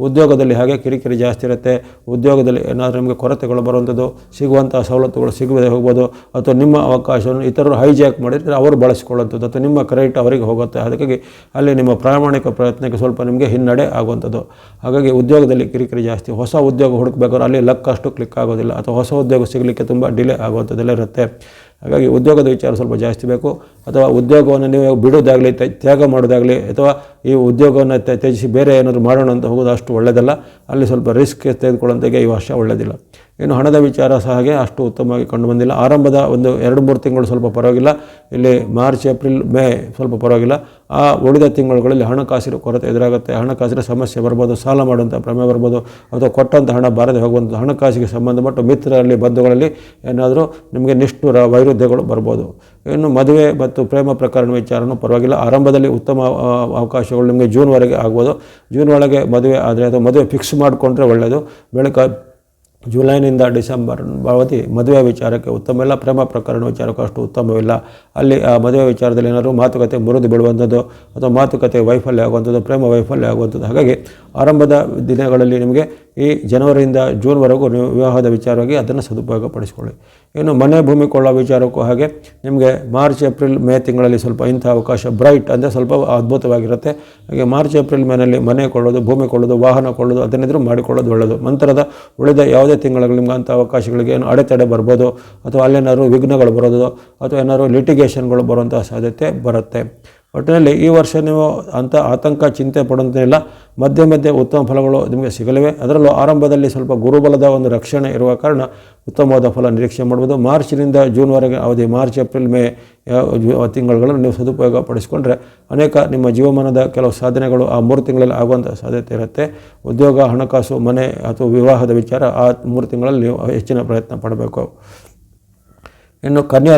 ಉದ್ಯೋಗದಲ್ಲಿ ಹಾಗೆ ಕಿರಿಕಿರಿ ಜಾಸ್ತಿ ಇರುತ್ತೆ. ಉದ್ಯೋಗದಲ್ಲಿ ಏನಾದರೂ ನಿಮಗೆ ಕೊರತೆಗಳು ಬರುವಂಥದ್ದು, ಸಿಗುವಂಥ ಸವಲತ್ತುಗಳು ಸಿಗದೆ ಹೋಗ್ಬೋದು, ಅಥವಾ ನಿಮ್ಮ ಅವಕಾಶವನ್ನು ಇತರರು ಹೈಜಾಕ್ ಮಾಡಿದರೆ ಅವರು ಬಳಸಿಕೊಳ್ಳುವಂಥದ್ದು, ಅಥವಾ ನಿಮ್ಮ ಕ್ರೆಡಿಟ್ ಅವರಿಗೆ ಹೋಗುತ್ತೆ. ಹಾಗಾಗಿ ಅಲ್ಲಿ ನಿಮ್ಮ ಪ್ರಾಮಾಣಿಕ ಪ್ರಯತ್ನಕ್ಕೆ ಸ್ವಲ್ಪ ನಿಮಗೆ ಹಿನ್ನಡೆ ಆಗುವಂಥದ್ದು. ಹಾಗಾಗಿ ಉದ್ಯೋಗದಲ್ಲಿ ಕಿರಿಕಿರಿ ಜಾಸ್ತಿ. ಹೊಸ ಉದ್ಯೋಗ ಹುಡುಕಬೇಕಾದ್ರೆ ಅಲ್ಲಿ ಲಕ್ ಅಷ್ಟು ಕ್ಲಿಕ್ ಆಗೋದಿಲ್ಲ, ಅಥವಾ ಹೊಸ ಉದ್ಯೋಗ ಸಿಗಲಿಕ್ಕೆ ತುಂಬ ಡಿಲೇ ಆಗುವಂಥದ್ದೆಲ್ಲ ಇರುತ್ತೆ. ಹಾಗಾಗಿ ಉದ್ಯೋಗದ ವಿಚಾರ ಸ್ವಲ್ಪ ಜಾಸ್ತಿ ಬೇಕು. ಅಥವಾ ಉದ್ಯೋಗವನ್ನು ನೀವು ಬಿಡೋದಾಗಲಿ, ತ್ಯಾಗ ಮಾಡೋದಾಗಲಿ, ಅಥವಾ ಈ ಉದ್ಯೋಗವನ್ನು ತ್ಯಜಿಸಿ ಬೇರೆ ಏನಾದರೂ ಮಾಡೋಣ ಅಂತ ಹೋಗೋದು ಅಷ್ಟು ಒಳ್ಳೆಯದಲ್ಲ. ಅಲ್ಲಿ ಸ್ವಲ್ಪ ರಿಸ್ಕ್ ತೆಗೆದುಕೊಳ್ಳುವಂತೆಗೆ ಈ ವರ್ಷ ಒಳ್ಳೆಯದಿಲ್ಲ. ಇನ್ನು ಹಣದ ವಿಚಾರ ಸಹ ಹಾಗೆ ಅಷ್ಟು ಉತ್ತಮವಾಗಿ ಕಂಡು ಬಂದಿಲ್ಲ. ಆರಂಭದ ಒಂದು 2-3 ತಿಂಗಳು ಸ್ವಲ್ಪ ಪರವಾಗಿಲ್ಲ. ಇಲ್ಲಿ ಮಾರ್ಚ್, ಏಪ್ರಿಲ್, ಮೇ ಸ್ವಲ್ಪ ಪರವಾಗಿಲ್ಲ. ಆ ಉಳಿದ ತಿಂಗಳುಗಳಲ್ಲಿ ಹಣಕಾಸಿನ ಕೊರತೆ ಎದುರಾಗುತ್ತೆ. ಹಣಕಾಸಿನ ಸಮಸ್ಯೆ ಬರ್ಬೋದು, ಸಾಲ ಮಾಡುವಂಥ ಪ್ರಮೇಯ ಬರ್ಬೋದು, ಅಥವಾ ಕೊಟ್ಟಂಥ ಹಣ ಬಾರದೆ ಹೋಗುವಂಥ ಹಣಕಾಸಿಗೆ ಸಂಬಂಧಪಟ್ಟ ಮಿತ್ರರಲ್ಲಿ, ಬಂಧುಗಳಲ್ಲಿ ಏನಾದರೂ ನಿಮಗೆ ನಿಷ್ಠುರ ವೈರುಧ್ಯಗಳು ಬರ್ಬೋದು. ಇನ್ನು ಮದುವೆ ಮತ್ತು ಪ್ರೇಮ ಪ್ರಕರಣ ವಿಚಾರನೂ ಪರವಾಗಿಲ್ಲ. ಆರಂಭದಲ್ಲಿ ಉತ್ತಮ ಅವಕಾಶಗಳು ನಿಮಗೆ ಜೂನ್ವರೆಗೆ ಆಗ್ಬೋದು. ಜೂನ್ ಒಳಗೆ ಮದುವೆ ಆದರೆ ಅಥವಾ ಮದುವೆ ಫಿಕ್ಸ್ ಮಾಡಿಕೊಂಡ್ರೆ ಒಳ್ಳೆಯದು. ಜುಲೈನಿಂದ ಡಿಸೆಂಬರ್ ಅವಧಿ ಮದುವೆ ವಿಚಾರಕ್ಕೆ ಉತ್ತಮವಿಲ್ಲ. ಪ್ರೇಮ ಪ್ರಕರಣ ವಿಚಾರಕ್ಕೂ ಅಷ್ಟು ಉತ್ತಮವಿಲ್ಲ. ಅಲ್ಲಿ ಆ ಮದುವೆ ವಿಚಾರದಲ್ಲಿ ಏನಾದರೂ ಮಾತುಕತೆ ಮುರಿದು ಬೀಳುವಂಥದ್ದು, ಅಥವಾ ಮಾತುಕತೆ ವೈಫಲ್ಯ ಆಗುವಂಥದ್ದು, ಪ್ರೇಮ ವೈಫಲ್ಯ ಆಗುವಂಥದ್ದು. ಹಾಗಾಗಿ ಆರಂಭದ ದಿನಗಳಲ್ಲಿ ನಿಮಗೆ ಈ ಜನವರಿಯಿಂದ ಜೂನ್ವರೆಗೂ ನೀವು ವಿವಾಹದ ವಿಚಾರವಾಗಿ ಅದನ್ನು ಸದುಪಯೋಗಪಡಿಸಿಕೊಳ್ಳಿ. ಇನ್ನು ಮನೆ ಭೂಮಿ ಕೊಳ್ಳೋ ವಿಚಾರಕ್ಕೂ ಹಾಗೆ ನಿಮಗೆ ಮಾರ್ಚ್, ಏಪ್ರಿಲ್, ಮೇ ತಿಂಗಳಲ್ಲಿ ಸ್ವಲ್ಪ ಇಂಥ ಅವಕಾಶ ಬ್ರೈಟ್ ಅಂದರೆ ಸ್ವಲ್ಪ ಅದ್ಭುತವಾಗಿರುತ್ತೆ. ಹಾಗೆ ಮಾರ್ಚ್, ಏಪ್ರಿಲ್, ಮೇನಲ್ಲಿ ಮನೆ ಕೊಳ್ಳೋದು, ಭೂಮಿ ಕೊಳ್ಳೋದು, ವಾಹನ ಕೊಳ್ಳೋದು ಅದನ್ನಿದ್ರೂ ಮಾಡಿಕೊಳ್ಳೋದು ಒಳ್ಳೆಯದು. ನಂತರದ ಉಳಿದ ಯಾವುದೇ ತಿಂಗಳಲ್ಲಿ ನಿಮ್ಗೆ ಅಂಥ ಅವಕಾಶಗಳಿಗೆ ಏನು ಅಡೆತಡೆ ಬರ್ಬೋದು, ಅಥವಾ ಅಲ್ಲೇನಾದ್ರು ವಿಘ್ನಗಳು ಬರೋದು, ಅಥವಾ ಏನಾದ್ರು ಲಿಟಿಗೇಷನ್ಗಳು ಬರುವಂಥ ಸಾಧ್ಯತೆ ಬರುತ್ತೆ. ಒಟ್ಟಿನಲ್ಲಿ ಈ ವರ್ಷ ನೀವು ಅಂಥ ಆತಂಕ ಚಿಂತೆ ಪಡುವಂತಿಲ್ಲ. ಮಧ್ಯೆ ಮಧ್ಯೆ ಉತ್ತಮ ಫಲಗಳು ನಿಮಗೆ ಸಿಗಲಿವೆ. ಅದರಲ್ಲೂ ಆರಂಭದಲ್ಲಿ ಸ್ವಲ್ಪ ಗುರುಬಲದ ಒಂದು ರಕ್ಷಣೆ ಇರುವ ಕಾರಣ ಉತ್ತಮವಾದ ಫಲ ನಿರೀಕ್ಷೆ ಮಾಡ್ಬೋದು. ಮಾರ್ಚ್ನಿಂದ ಜೂನ್ವರೆಗೆ ಅವಧಿ, ಮಾರ್ಚ್, ಏಪ್ರಿಲ್, ಮೇ ತಿಂಗಳುಗಳನ್ನು ನೀವು ಸದುಪಯೋಗ ಪಡಿಸಿಕೊಂಡ್ರೆ ಅನೇಕ ನಿಮ್ಮ ಜೀವಮಾನದ ಕೆಲವು ಸಾಧನೆಗಳು ಆ 3 ತಿಂಗಳಲ್ಲಿ ಆಗುವಂಥ ಸಾಧ್ಯತೆ ಇರುತ್ತೆ. ಉದ್ಯೋಗ, ಹಣಕಾಸು, ಮನೆ ಅಥವಾ ವಿವಾಹದ ವಿಚಾರ ಆ 3 ತಿಂಗಳಲ್ಲಿ ನೀವು ಹೆಚ್ಚಿನ ಪ್ರಯತ್ನ ಪಡಬೇಕು. ಇನ್ನು ಕನ್ಯಾ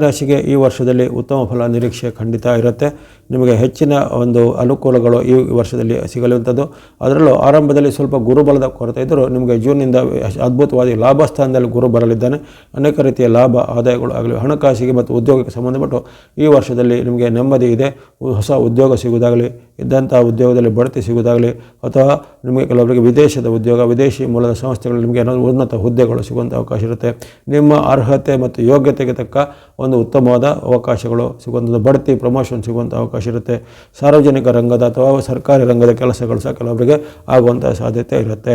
ರಾಶಿಗೆ ಈ ವರ್ಷದಲ್ಲಿ ಉತ್ತಮ ಫಲ ನಿರೀಕ್ಷೆ ಖಂಡಿತ ಇರುತ್ತೆ. ನಿಮಗೆ ಹೆಚ್ಚಿನ ಒಂದು ಅನುಕೂಲಗಳು ಈ ವರ್ಷದಲ್ಲಿ ಸಿಗಲಿರುವಂಥದ್ದು. ಅದರಲ್ಲೂ ಆರಂಭದಲ್ಲಿ ಸ್ವಲ್ಪ ಗುರುಬಲದ ಕೊರತೆ ಇದ್ದರೂ ನಿಮಗೆ ಜೂನ್ನಿಂದ ಅದ್ಭುತವಾದ ಲಾಭ ಸ್ಥಾನದಲ್ಲಿ ಗುರು ಬರಲಿದ್ದಾನೆ. ಅನೇಕ ರೀತಿಯ ಲಾಭ ಆದಾಯಗಳು ಆಗಲಿ. ಹಣಕಾಸಿಗೆ ಮತ್ತು ಉದ್ಯೋಗಕ್ಕೆ ಸಂಬಂಧಪಟ್ಟು ಈ ವರ್ಷದಲ್ಲಿ ನಿಮಗೆ ನೆಮ್ಮದಿ ಇದೆ. ಹೊಸ ಉದ್ಯೋಗ ಸಿಗುವುದಾಗಲಿ, ಇದ್ದಂಥ ಉದ್ಯೋಗದಲ್ಲಿ ಬಡ್ತಿ ಸಿಗುವುದಾಗಲಿ, ಅಥವಾ ನಿಮಗೆ ಕೆಲವರಿಗೆ ವಿದೇಶದ ಉದ್ಯೋಗ, ವಿದೇಶಿ ಮೂಲದ ಸಂಸ್ಥೆಗಳು ನಿಮಗೆ ಏನಾದರೂ ಉನ್ನತ ಹುದ್ದೆಗಳು ಸಿಗುವಂಥ ಅವಕಾಶ ಇರುತ್ತೆ. ನಿಮ್ಮ ಅರ್ಹತೆ ಮತ್ತು ಯೋಗ್ಯತೆಗೆ ತಕ್ಕ ಒಂದು ಉತ್ತಮವಾದ ಅವಕಾಶಗಳು ಸಿಗುವಂಥದ್ದು, ಬಡ್ತಿ, ಪ್ರಮೋಷನ್ ಸಿಗುವಂಥ ಅವಕಾಶ ಇರುತ್ತೆ. ಸಾರ್ವಜನಿಕ ರಂಗದ ಅಥವಾ ಸರ್ಕಾರಿ ರಂಗದ ಕೆಲಸಗಳು ಸಹ ಕೆಲವರಿಗೆ ಆಗುವಂಥ ಸಾಧ್ಯತೆ ಇರುತ್ತೆ.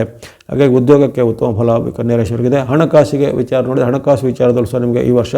ಹಾಗಾಗಿ ಉದ್ಯೋಗಕ್ಕೆ ಉತ್ತಮ ಫಲ ಕನ್ಯಾ ರಾಶಿಯವರಿಗಿದೆ. ಹಣಕಾಸಿಗೆ ವಿಚಾರ ನೋಡಿದರೆ ಹಣಕಾಸು ವಿಚಾರದಲ್ಲೂ ಸಹ ನಿಮಗೆ ಈ ವರ್ಷ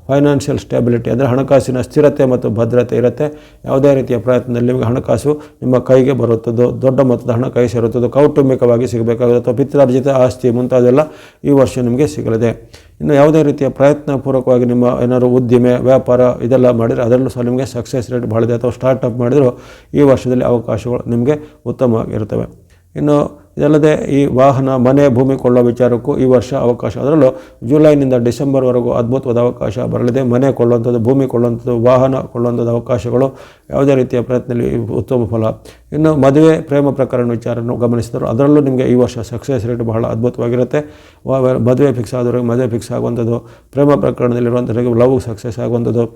ಫೈನಾನ್ಷಿಯಲ್ ಸ್ಟೆಬಿಲಿಟಿ ಅಂದರೆ ಹಣಕಾಸಿನ ಸ್ಥಿರತೆ ಮತ್ತು ಭದ್ರತೆ ಇರುತ್ತೆ. ಯಾವುದೇ ರೀತಿಯ ಪ್ರಯತ್ನದಲ್ಲಿ ನಿಮಗೆ ಹಣಕಾಸು ನಿಮ್ಮ ಕೈಗೆ ಬರುತ್ತದೋ, ದೊಡ್ಡ ಮೊತ್ತದ ಹಣ ಕೈ ಸೇರುತ್ತದೋ, ಕೌಟುಂಬಿಕವಾಗಿ ಸಿಗಬೇಕಾಗುತ್ತೆ ಅಥವಾ ಪಿತ್ರಾರ್ಜಿತ ಆಸ್ತಿ ಮುಂತಾದೆಲ್ಲ ಈ ವರ್ಷ ನಿಮಗೆ ಸಿಗಲಿದೆ. ಇನ್ನು ಯಾವುದೇ ರೀತಿಯ ಪ್ರಯತ್ನಪೂರ್ವಕವಾಗಿ ನಿಮ್ಮ ಏನಾದರೂ ಉದ್ದಿಮೆ, ವ್ಯಾಪಾರ ಇದೆಲ್ಲ ಮಾಡಿದರೆ ಅದರಲ್ಲೂ ಸಹ ನಿಮಗೆ ಸಕ್ಸಸ್ ರೇಟ್ ಬಹಳ ಇದೆ. ಅಥವಾ ಸ್ಟಾರ್ಟಪ್ ಮಾಡಿದರೂ ಈ ವರ್ಷದಲ್ಲಿ ಅವಕಾಶಗಳು ನಿಮಗೆ ಉತ್ತಮವಾಗಿರ್ತವೆ. ಇನ್ನು ಇದಲ್ಲದೆ ಈ ವಾಹನ, ಮನೆ, ಭೂಮಿ ಕೊಳ್ಳುವ ವಿಚಾರಕ್ಕೂ ಈ ವರ್ಷ ಅವಕಾಶ, ಅದರಲ್ಲೂ ಜುಲೈನಿಂದ ಡಿಸೆಂಬರ್ವರೆಗೂ ಅದ್ಭುತವಾದ ಅವಕಾಶ ಬರಲಿದೆ. ಮನೆ ಕೊಳ್ಳುವಂಥದ್ದು, ಭೂಮಿ ಕೊಳ್ಳುವಂಥದ್ದು, ವಾಹನ ಕೊಳ್ಳುವಂಥದ್ದು ಅವಕಾಶಗಳು, ಯಾವುದೇ ರೀತಿಯ ಪ್ರಯತ್ನದಲ್ಲಿ ಉತ್ತಮ ಫಲ. ಇನ್ನು ಮದುವೆ, ಪ್ರೇಮ ಪ್ರಕರಣ ವಿಚಾರವನ್ನು ಗಮನಿಸಿದರು ಅದರಲ್ಲೂ ನಿಮಗೆ ಈ ವರ್ಷ ಸಕ್ಸಸ್ ರೇಟ್ ಬಹಳ ಅದ್ಭುತವಾಗಿರುತ್ತೆ. ಮದುವೆ ಫಿಕ್ಸ್ ಆದವರಿಗೆ ಮದುವೆ ಫಿಕ್ಸ್ ಆಗುವಂಥದ್ದು, ಪ್ರೇಮ ಪ್ರಕರಣದಲ್ಲಿರುವಂಥವರಿಗೆ ಲವ್ ಸಕ್ಸಸ್ ಆಗುವಂಥದ್ದು,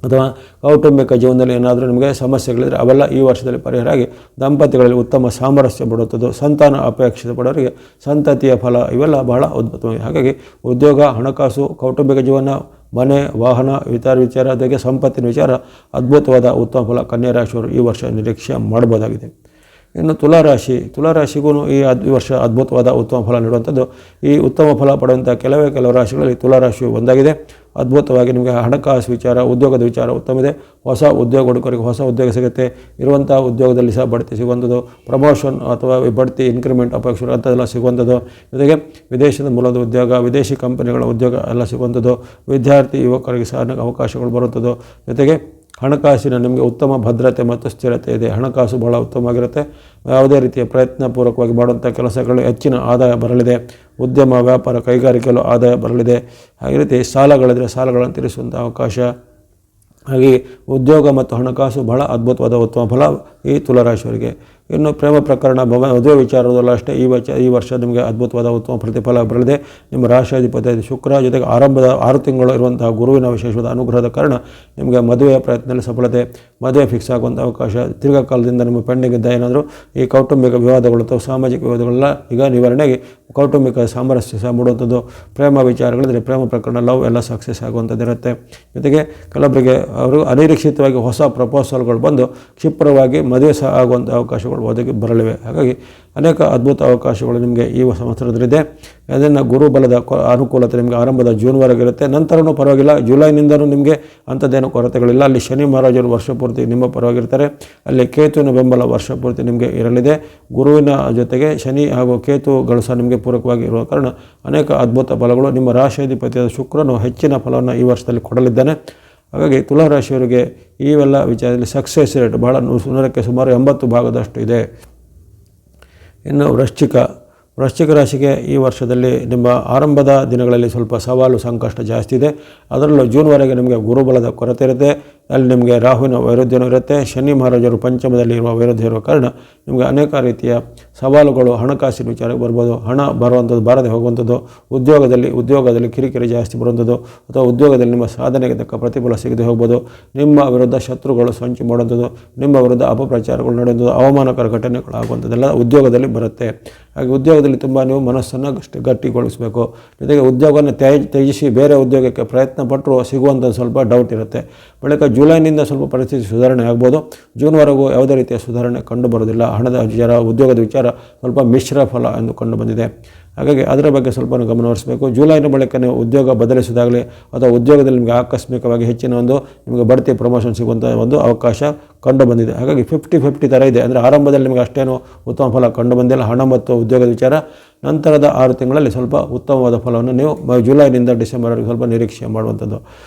ಅಥವಾ ಕೌಟುಂಬಿಕ ಜೀವನದಲ್ಲಿ ಏನಾದರೂ ನಿಮಗೆ ಸಮಸ್ಯೆಗಳಿದ್ದರೆ ಅವೆಲ್ಲ ಈ ವರ್ಷದಲ್ಲಿ ಪರಿಹಾರ ಆಗಿ ದಂಪತಿಗಳಲ್ಲಿ ಉತ್ತಮ ಸಾಮರಸ್ಯ ಬರುತ್ತದೆ. ಸಂತಾನ ಅಪೇಕ್ಷಿತ ಪಡೋರಿಗೆ ಸಂತತಿಯ ಫಲ ಇವೆಲ್ಲ ಬಹಳ ಅದ್ಭುತವಾಗಿ. ಹಾಗಾಗಿ ಉದ್ಯೋಗ, ಹಣಕಾಸು, ಕೌಟುಂಬಿಕ ಜೀವನ, ಮನೆ, ವಾಹನ ವಿಚಾರ ಜೊತೆಗೆ ಸಂಪತ್ತಿನ ವಿಚಾರ ಅದ್ಭುತವಾದ ಉತ್ತಮ ಫಲ ಕನ್ಯಾ ರಾಶಿಯವರು ಈ ವರ್ಷ ನಿರೀಕ್ಷೆ ಮಾಡಬಹುದಾಗಿದೆ. ಇನ್ನು ತುಲಾರಾಶಿಗೂ ಈ ವರ್ಷ ಅದ್ಭುತವಾದ ಉತ್ತಮ ಫಲ ನೀಡುವಂಥದ್ದು. ಈ ಉತ್ತಮ ಫಲ ಪಡೆಯುವಂಥ ಕೆಲವು ರಾಶಿಗಳಲ್ಲಿ ತುಲಾರಾಶಿಯು ಒಂದಾಗಿದೆ. ಅದ್ಭುತವಾಗಿ ನಿಮಗೆ ಹಣಕಾಸು ವಿಚಾರ, ಉದ್ಯೋಗದ ವಿಚಾರ ಉತ್ತಮ ಇದೆ. ಹೊಸ ಉದ್ಯೋಗ ಹುಡುಕರಿಗೆ ಹೊಸ ಉದ್ಯೋಗ ಸಿಗುತ್ತೆ. ಇರುವಂಥ ಉದ್ಯೋಗದಲ್ಲಿ ಸಹ ಬಡ್ತಿ ಸಿಗುವಂಥದ್ದು, ಪ್ರಮೋಷನ್ ಅಥವಾ ಬಡ್ತಿ, ಇನ್ಕ್ರಿಮೆಂಟ್ ಅಪೇಕ್ಷೆ ಅಂಥದ್ದೆಲ್ಲ ಸಿಗುವಂಥದ್ದು. ಜೊತೆಗೆ ವಿದೇಶದ ಮೂಲದ ಉದ್ಯೋಗ, ವಿದೇಶಿ ಕಂಪನಿಗಳ ಉದ್ಯೋಗ ಎಲ್ಲ ಸಿಗುವಂಥದ್ದು. ವಿದ್ಯಾರ್ಥಿ ಯುವಕರಿಗೆ ಸಹ ಅವಕಾಶಗಳು ಬರುವಂಥದ್ದು. ಜೊತೆಗೆ ಹಣಕಾಸಿನ ನಿಮಗೆ ಉತ್ತಮ ಭದ್ರತೆ ಮತ್ತು ಸ್ಥಿರತೆ ಇದೆ. ಹಣಕಾಸು ಬಹಳ ಉತ್ತಮವಾಗಿರುತ್ತೆ. ಯಾವುದೇ ರೀತಿಯ ಪ್ರಯತ್ನಪೂರ್ವಕವಾಗಿ ಮಾಡುವಂಥ ಕೆಲಸಗಳು ಹೆಚ್ಚಿನ ಆದಾಯ ಬರಲಿದೆ. ಉದ್ಯಮ, ವ್ಯಾಪಾರ, ಕೈಗಾರಿಕೆಯಲ್ಲೂ ಆದಾಯ ಬರಲಿದೆ. ಹಾಗೆ ರೀತಿ ಸಾಲಗಳಿದ್ರೆ ಸಾಲಗಳನ್ನು ತೀರಿಸುವಂಥ ಅವಕಾಶ. ಹಾಗೆ ಉದ್ಯೋಗ ಮತ್ತು ಹಣಕಾಸು ಬಹಳ ಅದ್ಭುತವಾದ ಉತ್ತಮ ಫಲ ಈ ತುಲಾರಾಶಿಯವರಿಗೆ. ಇನ್ನು ಪ್ರೇಮ ಪ್ರಕರಣ, ಮದುವೆ ವಿಚಾರದಲ್ಲೂ ಅಷ್ಟೇ ಈ ವರ್ಷ ನಿಮಗೆ ಅದ್ಭುತವಾದ ಉತ್ತಮ ಪ್ರತಿಫಲ ಬರಲಿದೆ. ನಿಮ್ಮ ರಾಶಿಯಾಧಿಪತಿ ಶುಕ್ರ ಜೊತೆಗೆ ಆರಂಭದ 6 ತಿಂಗಳು ಇರುವಂತಹ ಗುರುವಿನ ವಿಶೇಷವಾದ ಅನುಗ್ರಹದ ಕಾರಣ ನಿಮಗೆ ಮದುವೆಯ ಪ್ರಯತ್ನದಲ್ಲಿ ಸಫಲತೆ, ಮದುವೆ ಫಿಕ್ಸ್ ಆಗುವಂಥ ಅವಕಾಶ. ದೀರ್ಘಕಾಲದಿಂದ ನಿಮ್ಮ ಪೆಂಡಿಂಗ್ ಇದ್ದ ಏನಾದರೂ ಈ ಕೌಟುಂಬಿಕ ವಿವಾದಗಳು ಅಥವಾ ಸಾಮಾಜಿಕ ವಿವಾದಗಳೆಲ್ಲ ಈಗ ನಿವಾರಣೆಗೆ ಕೌಟುಂಬಿಕ ಸಾಮರಸ್ಯ ಸಹ ಮೂಡುವಂಥದ್ದು. ಪ್ರೇಮ ವಿಚಾರಗಳಿದ್ರೆ ಪ್ರೇಮ ಪ್ರಕರಣ, ಲವ್ ಎಲ್ಲ ಸಕ್ಸಸ್ ಆಗುವಂಥದ್ದು ಇರುತ್ತೆ. ಜೊತೆಗೆ ಕೆಲವರಿಗೆ ಅವರು ಅನಿರೀಕ್ಷಿತವಾಗಿ ಹೊಸ ಪ್ರಪೋಸಲ್ಗಳು ಬಂದು ಕ್ಷಿಪ್ರವಾಗಿ ಮದುವೆ ಸಹ ಆಗುವಂಥ ಅವಕಾಶಗಳು ಒದಗಿ ಬರಲಿವೆ. ಹಾಗಾಗಿ ಅನೇಕ ಅದ್ಭುತ ಅವಕಾಶಗಳು ನಿಮಗೆ ಈ ಸಂವತ್ಸರದಲ್ಲಿದೆ. ಅದನ್ನು ಗುರುಬಲದ ಅನುಕೂಲತೆ ನಿಮಗೆ ಆರಂಭದ ಜೂನ್ವರೆಗೆ ಇರುತ್ತೆ. ನಂತರನೂ ಪರವಾಗಿಲ್ಲ, ಜುಲೈನಿಂದಲೂ ನಿಮಗೆ ಅಂಥದ್ದೇನೂ ಕೊರತೆಗಳಿಲ್ಲ. ಅಲ್ಲಿ ಶನಿ ಮಹಾರಾಜರು ವರ್ಷ ಪೂರ್ತಿ ನಿಮ್ಮ ಪರವಾಗಿರ್ತಾರೆ. ಅಲ್ಲಿ ಕೇತುವಿನ ಬೆಂಬಲ ವರ್ಷ ಪೂರ್ತಿ ನಿಮಗೆ ಇರಲಿದೆ. ಗುರುವಿನ ಜೊತೆಗೆ ಶನಿ ಹಾಗೂ ಕೇತುಗಳು ಸಹ ನಿಮಗೆ ಪೂರಕವಾಗಿ ಇರುವ ಕಾರಣ ಅನೇಕ ಅದ್ಭುತ ಫಲಗಳು. ನಿಮ್ಮ ರಾಶಿಯಾಧಿಪತಿಯಾದ ಶುಕ್ರನು ಹೆಚ್ಚಿನ ಫಲವನ್ನು ಈ ವರ್ಷದಲ್ಲಿ ಕೊಡಲಿದ್ದಾನೆ. ಹಾಗಾಗಿ ತುಲಾರಾಶಿಯವರಿಗೆ ಇವೆಲ್ಲ ವಿಚಾರದಲ್ಲಿ ಸಕ್ಸಸ್ ರೇಟ್ ಬಹಳ 100ಕ್ಕೆ ಸುಮಾರು 80% ಇದೆ. ಇನ್ನು ವೃಶ್ಚಿಕ ರಾಶಿಗೆ ಈ ವರ್ಷದಲ್ಲಿ ನಿಮ್ಮ ಆರಂಭದ ದಿನಗಳಲ್ಲಿ ಸ್ವಲ್ಪ ಸವಾಲು, ಸಂಕಷ್ಟ ಜಾಸ್ತಿ ಇದೆ. ಅದರಲ್ಲೂ ಜೂನ್ವರೆಗೆ ನಿಮಗೆ ಗುರುಬಲದ ಕೊರತೆ ಇರುತ್ತೆ. ಅಲ್ಲಿ ನಿಮಗೆ ರಾಹುವಿನ ವೈರುಧ್ಯವೂ ಇರುತ್ತೆ. ಶನಿ ಮಹಾರಾಜರು ಪಂಚಮದಲ್ಲಿ ಇರುವ ವೈರುಧ್ಯ ಇರುವ ಕಾರಣ ನಿಮಗೆ ಅನೇಕ ರೀತಿಯ ಸವಾಲುಗಳು ಹಣಕಾಸಿನ ವಿಚಾರಕ್ಕೆ ಬರ್ಬೋದು. ಹಣ ಬರುವಂಥದ್ದು, ಬಾರದೆ ಹೋಗುವಂಥದ್ದು, ಉದ್ಯೋಗದಲ್ಲಿ ಕಿರಿಕಿರಿ ಜಾಸ್ತಿ ಬರುವಂಥದ್ದು, ಅಥವಾ ಉದ್ಯೋಗದಲ್ಲಿ ನಿಮ್ಮ ಸಾಧನೆಗೆ ತಕ್ಕ ಪ್ರತಿಫಲ ಸಿಗದೆ ಹೋಗ್ಬೋದು. ನಿಮ್ಮ ವಿರುದ್ಧ ಶತ್ರುಗಳು ಸಂಚು ಮಾಡುವಂಥದ್ದು, ನಿಮ್ಮ ವಿರುದ್ಧ ಅಪಪ್ರಚಾರಗಳು ನಡೆಯುವಂಥದ್ದು, ಅವಮಾನಕರ ಘಟನೆಗಳು ಆಗುವಂಥದ್ದೆಲ್ಲ ಉದ್ಯೋಗದಲ್ಲಿ ಬರುತ್ತೆ. ಹಾಗೆ ಉದ್ಯೋಗದಲ್ಲಿ ತುಂಬ ನೀವು ಮನಸ್ಸನ್ನು ಗಟ್ಟಿಗೊಳಿಸಬೇಕು. ಜೊತೆಗೆ ಉದ್ಯೋಗವನ್ನು ತ್ಯಜಿಸಿ ಬೇರೆ ಉದ್ಯೋಗಕ್ಕೆ ಪ್ರಯತ್ನ ಪಟ್ಟರು ಸಿಗುವಂಥದ್ದು ಸ್ವಲ್ಪ ಡೌಟ್ ಇರುತ್ತೆ. ಬಳಿಕ ಜುಲೈನಿಂದ ಸ್ವಲ್ಪ ಪರಿಸ್ಥಿತಿ ಸುಧಾರಣೆ ಆಗ್ಬೋದು. ಜೂನ್ವರೆಗೂ ಯಾವುದೇ ರೀತಿಯ ಸುಧಾರಣೆ ಕಂಡು ಬರೋದಿಲ್ಲ. ಹಣದ ವಿಚಾರ, ಉದ್ಯೋಗದ ವಿಚಾರ ಸ್ವಲ್ಪ ಮಿಶ್ರ ಫಲ ಎಂದು ಕಂಡು ಬಂದಿದೆ. ಹಾಗಾಗಿ ಅದರ ಬಗ್ಗೆ ಸ್ವಲ್ಪ ಗಮನಹರಿಸಬೇಕು. ಜುಲೈನ ಬಳಿಕ ನೀವು ಉದ್ಯೋಗ ಬದಲಿಸೋದಾಗಲಿ ಅಥವಾ ಉದ್ಯೋಗದಲ್ಲಿ ನಿಮಗೆ ಆಕಸ್ಮಿಕವಾಗಿ ಹೆಚ್ಚಿನ ನಿಮಗೆ ಬಡ್ತಿ, ಪ್ರಮೋಷನ್ ಸಿಗುವಂಥ ಒಂದು ಅವಕಾಶ ಕಂಡು ಬಂದಿದೆ. ಹಾಗಾಗಿ 50-50 ಥರ ಇದೆ. ಅಂದರೆ ಆರಂಭದಲ್ಲಿ ನಿಮಗೆ ಅಷ್ಟೇನು ಉತ್ತಮ ಫಲ ಕಂಡು ಬಂದಿಲ್ಲ ಹಣ ಮತ್ತು ಉದ್ಯೋಗದ ವಿಚಾರ. ನಂತರದ 6 ತಿಂಗಳಲ್ಲಿ ಸ್ವಲ್ಪ ಉತ್ತಮವಾದ ಫಲವನ್ನು ನೀವು ಜುಲೈನಿಂದ ಡಿಸೆಂಬರ್ವರೆಗೆ ಸ್ವಲ್ಪ ನಿರೀಕ್ಷೆ ಮಾಡುವಂಥದ್ದು.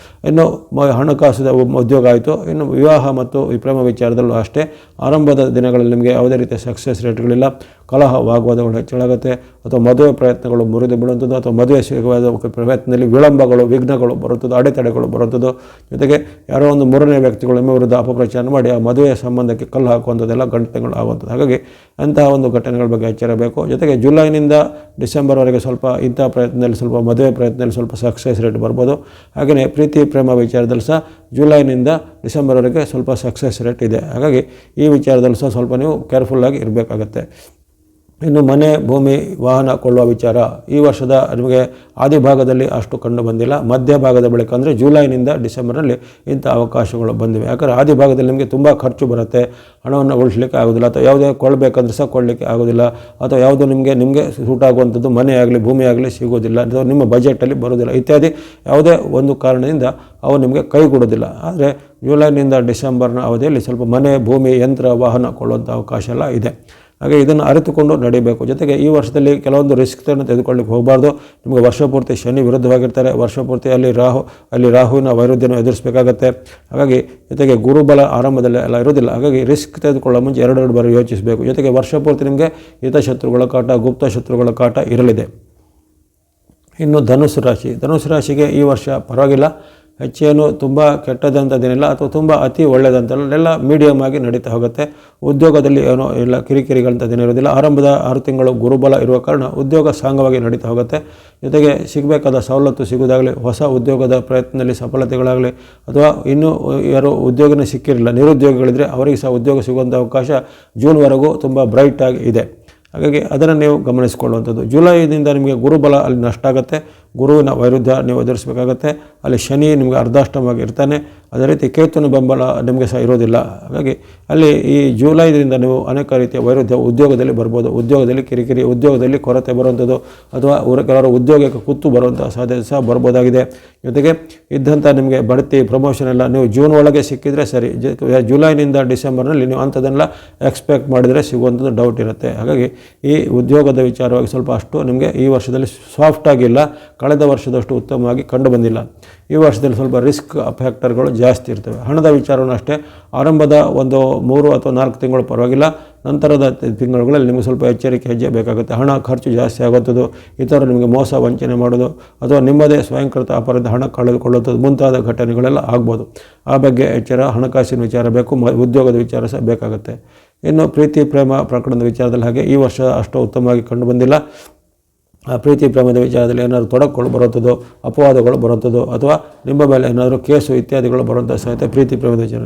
ಇನ್ನು ಹಣಕಾಸು ಉದ್ಯೋಗ ಆಯಿತು. ಇನ್ನು ವಿವಾಹ ಮತ್ತು ಈ ಪ್ರೇಮ ವಿಚಾರದಲ್ಲೂ ಅಷ್ಟೇ ಆರಂಭದ ದಿನಗಳಲ್ಲಿ ನಿಮಗೆ ಯಾವುದೇ ರೀತಿಯ ಸಕ್ಸಸ್ ರೇಟ್ಗಳಿಲ್ಲ. ಕಲಹ, ವಾಗ್ವಾದಗಳು ಹೆಚ್ಚಳಾಗುತ್ತೆ, ಅಥವಾ ಮದುವೆ ಪ್ರಯತ್ನಗಳು ಮುರಿದು ಬಿಡುವಂಥದ್ದು, ಅಥವಾ ಮದುವೆ ಸಿಗುವ ಪ್ರಯತ್ನದಲ್ಲಿ ವಿಳಂಬಗಳು, ವಿಘ್ನಗಳು ಬರುತ್ತದೆ, ಅಡೆತಡೆಗಳು ಬರುವಂಥದ್ದು. ಜೊತೆಗೆ ಯಾರೋ ಒಂದು 3ನೇ ವ್ಯಕ್ತಿಗಳು ನಿಮ್ಮ ವಿರುದ್ಧ ಅಪಪ್ರಚಾರ ಮಾಡಿ ಆ ಮದುವೆಯ ಸಂಬಂಧಕ್ಕೆ ಕಲ್ಲು ಹಾಕುವಂಥದ್ದೆಲ್ಲ ಘಟನೆಗಳು ಆಗುವಂಥದ್ದು. ಹಾಗಾಗಿ ಅಂತಹ ಒಂದು ಘಟನೆಗಳ ಬಗ್ಗೆ ಎಚ್ಚರಬೇಕು. ಜೊತೆಗೆ ಜುಲೈನಿಂದ ಡಿಸೆಂಬರ್ವರೆಗೆ ಸ್ವಲ್ಪ ಇಂಥ ಪ್ರಯತ್ನದಲ್ಲಿ ಸ್ವಲ್ಪ ಮದುವೆ ಪ್ರಯತ್ನದಲ್ಲಿ ಸ್ವಲ್ಪ ಸಕ್ಸಸ್ ರೇಟ್ ಬರ್ಬೋದು. ಹಾಗೆಯೇ ಪ್ರೀತಿ ಪ್ರೇಮ ವಿಚಾರದಲ್ಲಿ ಸಹ ಜುಲೈನಿಂದ ಡಿಸೆಂಬರ್ವರೆಗೆ ಸ್ವಲ್ಪ ಸಕ್ಸಸ್ ರೇಟ್ ಇದೆ. ಹಾಗಾಗಿ ಈ ವಿಚಾರದಲ್ಲಿ ಸಹ ಸ್ವಲ್ಪ ನೀವು ಕೇರ್ಫುಲ್ಲಾಗಿ ಇರಬೇಕಾಗತ್ತೆ. ಇನ್ನು ಮನೆ, ಭೂಮಿ, ವಾಹನ ಕೊಳ್ಳುವ ವಿಚಾರ ಈ ವರ್ಷದ ನಿಮಗೆ ಆದಿಭಾಗದಲ್ಲಿ ಅಷ್ಟು ಕಂಡು ಬಂದಿಲ್ಲ. ಮಧ್ಯಭಾಗದ ಬಳಿಕ ಅಂದರೆ ಜುಲೈನಿಂದ ಡಿಸೆಂಬರ್ನಲ್ಲಿ ಇಂಥ ಅವಕಾಶಗಳು ಬಂದಿವೆ. ಯಾಕಂದರೆ ಆದಿಭಾಗದಲ್ಲಿ ನಿಮಗೆ ತುಂಬ ಖರ್ಚು ಬರುತ್ತೆ, ಹಣವನ್ನು ಉಳಿಸಲಿಕ್ಕೆ ಆಗೋದಿಲ್ಲ, ಅಥವಾ ಯಾವುದೇ ಕೊಳ್ಳಬೇಕಂದ್ರೆ ಸಹ ಕೊಳ್ಳಲಿಕ್ಕೆ ಆಗೋದಿಲ್ಲ, ಅಥವಾ ಯಾವುದು ನಿಮಗೆ ಸೂಟ್ ಆಗುವಂಥದ್ದು ಮನೆ ಆಗಲಿ ಭೂಮಿ ಆಗಲಿ ಸಿಗೋದಿಲ್ಲ, ಅಥವಾ ನಿಮ್ಮ ಬಜೆಟಲ್ಲಿ ಬರೋದಿಲ್ಲ ಇತ್ಯಾದಿ ಯಾವುದೇ ಒಂದು ಕಾರಣದಿಂದ ಅವು ನಿಮಗೆ ಕೈಗೂಡೋದಿಲ್ಲ. ಆದರೆ ಜುಲೈನಿಂದ ಡಿಸೆಂಬರ್ನ ಅವಧಿಯಲ್ಲಿ ಸ್ವಲ್ಪ ಮನೆ, ಭೂಮಿ, ಯಂತ್ರ, ವಾಹನ ಕೊಳ್ಳುವಂಥ ಅವಕಾಶ ಎಲ್ಲ ಇದೆ. ಹಾಗೆ ಇದನ್ನು ಅರಿತುಕೊಂಡು ನಡೀಬೇಕು. ಜೊತೆಗೆ ಈ ವರ್ಷದಲ್ಲಿ ಕೆಲವೊಂದು ರಿಸ್ಕ್ಗಳನ್ನು ತೆಗೆದುಕೊಳ್ಳಿಕ್ಕೆ ಹೋಗಬಾರ್ದು. ನಿಮಗೆ ವರ್ಷ ಪೂರ್ತಿ ಶನಿ ವಿರುದ್ಧವಾಗಿರ್ತಾರೆ, ವರ್ಷ ಪೂರ್ತಿ ಅಲ್ಲಿ ರಾಹುವಿನ ವೈರುಧ್ಯವನ್ನು ಎದುರಿಸಬೇಕಾಗತ್ತೆ. ಹಾಗಾಗಿ ಜೊತೆಗೆ ಗುರುಬಲ ಆರಂಭದಲ್ಲಿ ಎಲ್ಲ ಇರೋದಿಲ್ಲ. ಹಾಗಾಗಿ ರಿಸ್ಕ್ ತೆಗೆದುಕೊಳ್ಳೋ ಮುಂಚೆ ಎರಡು ಬಾರಿ ಯೋಚಿಸಬೇಕು. ಜೊತೆಗೆ ವರ್ಷ ಪೂರ್ತಿ ನಿಮಗೆ ಹಿತಶತ್ರುಗಳ ಕಾಟ, ಗುಪ್ತ ಶತ್ರುಗಳ ಕಾಟ ಇರಲಿದೆ. ಇನ್ನು ಧನುಸು ರಾಶಿಗೆ ಈ ವರ್ಷ ಪರವಾಗಿಲ್ಲ, ಹೆಚ್ಚೇನು ತುಂಬ ಕೆಟ್ಟದಂಥದ್ದೇನಿಲ್ಲ ಅಥವಾ ತುಂಬ ಅತಿ ಒಳ್ಳೆಯದಂತೆಲ್ಲ ಮೀಡಿಯಮ್ ಆಗಿ ನಡೀತಾ ಹೋಗುತ್ತೆ. ಉದ್ಯೋಗದಲ್ಲಿ ಏನೋ ಇಲ್ಲ ಕಿರಿಕಿರಿಗಳಂಥದ್ದೇನಿರೋದಿಲ್ಲ. ಆರಂಭದ 6 ತಿಂಗಳು ಗುರುಬಲ ಇರುವ ಕಾರಣ ಉದ್ಯೋಗ ಸಾಂಗವಾಗಿ ನಡೀತಾ ಹೋಗುತ್ತೆ. ಜೊತೆಗೆ ಸಿಗಬೇಕಾದ ಸವಲತ್ತು ಸಿಗುವುದಾಗಲಿ, ಹೊಸ ಉದ್ಯೋಗದ ಪ್ರಯತ್ನದಲ್ಲಿ ಸಫಲತೆಗಳಾಗಲಿ, ಅಥವಾ ಇನ್ನೂ ಯಾರು ಉದ್ಯೋಗನೇ ಸಿಕ್ಕಿರಲಿಲ್ಲ ನಿರುದ್ಯೋಗಿಗಳಿದ್ರೆ ಅವರಿಗೆ ಸಹ ಉದ್ಯೋಗ ಸಿಗುವಂಥ ಅವಕಾಶ ಜೂನ್ವರೆಗೂ ತುಂಬ ಬ್ರೈಟಾಗಿ ಇದೆ. ಹಾಗಾಗಿ ಅದನ್ನು ನೀವು ಗಮನಿಸಿಕೊಳ್ಳುವಂಥದ್ದು. ಜುಲೈನಿಂದ ನಿಮಗೆ ಗುರುಬಲ ಅಲ್ಲಿ ನಷ್ಟ ಆಗುತ್ತೆ, ಗುರುವಿನ ವೈರುಧ್ಯ ನೀವು ಎದುರಿಸಬೇಕಾಗತ್ತೆ. ಅಲ್ಲಿ ಶನಿ ನಿಮಗೆ ಅರ್ಧಾಷ್ಟಮವಾಗಿ ಇರ್ತಾನೆ, ಅದೇ ರೀತಿ ಕೇತುನ ಬೆಂಬಲ ನಿಮಗೆ ಸಹ ಇರೋದಿಲ್ಲ. ಹಾಗಾಗಿ ಅಲ್ಲಿ ಈ ಜುಲೈದಿಂದ ನೀವು ಅನೇಕ ರೀತಿಯ ವೈರುಧ್ಯ ಉದ್ಯೋಗದಲ್ಲಿ ಬರ್ಬೋದು. ಉದ್ಯೋಗದಲ್ಲಿ ಕಿರಿಕಿರಿ, ಉದ್ಯೋಗದಲ್ಲಿ ಕೊರತೆ ಬರುವಂಥದ್ದು, ಅಥವಾ ಕೆಲವರು ಉದ್ಯೋಗಕ್ಕೆ ಕುತ್ತು ಬರುವಂಥ ಸಾಧ್ಯತೆ ಸಹ ಬರ್ಬೋದಾಗಿದೆ. ಜೊತೆಗೆ ಇದ್ದಂಥ ನಿಮಗೆ ಬಡ್ತಿ, ಪ್ರಮೋಷನ್ ಎಲ್ಲ ನೀವು ಜೂನ್ ಒಳಗೆ ಸಿಕ್ಕಿದರೆ ಸರಿ. ಜುಲೈನಿಂದ ಡಿಸೆಂಬರ್ನಲ್ಲಿ ನೀವು ಅಂಥದ್ದನ್ನೆಲ್ಲ ಎಕ್ಸ್ಪೆಕ್ಟ್ ಮಾಡಿದರೆ ಸಿಗುವಂಥದ್ದು ಡೌಟ್ ಇರುತ್ತೆ. ಹಾಗಾಗಿ ಈ ಉದ್ಯೋಗದ ವಿಚಾರವಾಗಿ ಸ್ವಲ್ಪ ಅಷ್ಟು ನಿಮಗೆ ಈ ವರ್ಷದಲ್ಲಿ ಸಾಫ್ಟಾಗಿಲ್ಲ, ಕಳೆದ ವರ್ಷದಷ್ಟು ಉತ್ತಮವಾಗಿ ಕಂಡು ಬಂದಿಲ್ಲ. ಈ ವರ್ಷದಲ್ಲಿ ಸ್ವಲ್ಪ ರಿಸ್ಕ್ ಫ್ಯಾಕ್ಟರ್ಗಳು ಜಾಸ್ತಿ ಇರ್ತವೆ. ಹಣದ ವಿಚಾರವೂ ಅಷ್ಟೇ, ಆರಂಭದ ಒಂದು 3 ಅಥವಾ 4 ತಿಂಗಳು ಪರವಾಗಿಲ್ಲ, ನಂತರದ ತಿಂಗಳುಗಳಲ್ಲಿ ನಿಮಗೆ ಸ್ವಲ್ಪ ಎಚ್ಚರಿಕೆ ಹೆಜ್ಜೆ ಬೇಕಾಗುತ್ತೆ. ಹಣ ಖರ್ಚು ಜಾಸ್ತಿ ಆಗುವಂಥದ್ದು, ಇತರರು ನಿಮಗೆ ಮೋಸ ವಂಚನೆ ಮಾಡೋದು, ಅಥವಾ ನಿಮ್ಮದೇ ಸ್ವಯಂಕೃತ ಅಪರಾಧ ಹಣ ಕಳೆದುಕೊಳ್ಳುವಂಥದ್ದು ಮುಂತಾದ ಘಟನೆಗಳೆಲ್ಲ ಆಗ್ಬೋದು. ಆ ಬಗ್ಗೆ ಎಚ್ಚರ, ಹಣಕಾಸಿನ ವಿಚಾರ ಬೇಕು, ಉದ್ಯೋಗದ ವಿಚಾರ ಸಹ ಬೇಕಾಗುತ್ತೆ. ಇನ್ನು ಪ್ರೀತಿ ಪ್ರೇಮ ಪ್ರಕರಣದ ವಿಚಾರದಲ್ಲಿ ಹಾಗೆ ಈ ವರ್ಷ ಅಷ್ಟು ಉತ್ತಮವಾಗಿ ಕಂಡು ಬಂದಿಲ್ಲ. ಆ ಪ್ರೀತಿ ಪ್ರೇಮದ ವಿಚಾರದಲ್ಲಿ ಏನಾದರೂ ತೊಡಕುಗಳು ಬರುವಂಥದ್ದು, ಅಪವಾದಗಳು ಬರುವಂಥದ್ದು, ಅಥವಾ ನಿಮ್ಮ ಮೇಲೆ ಏನಾದರೂ ಕೇಸು ಇತ್ಯಾದಿಗಳು ಬರುವಂಥ ಸಾಧ್ಯತೆ ಪ್ರೀತಿ ಪ್ರೇಮದ ವಿಚಾರ.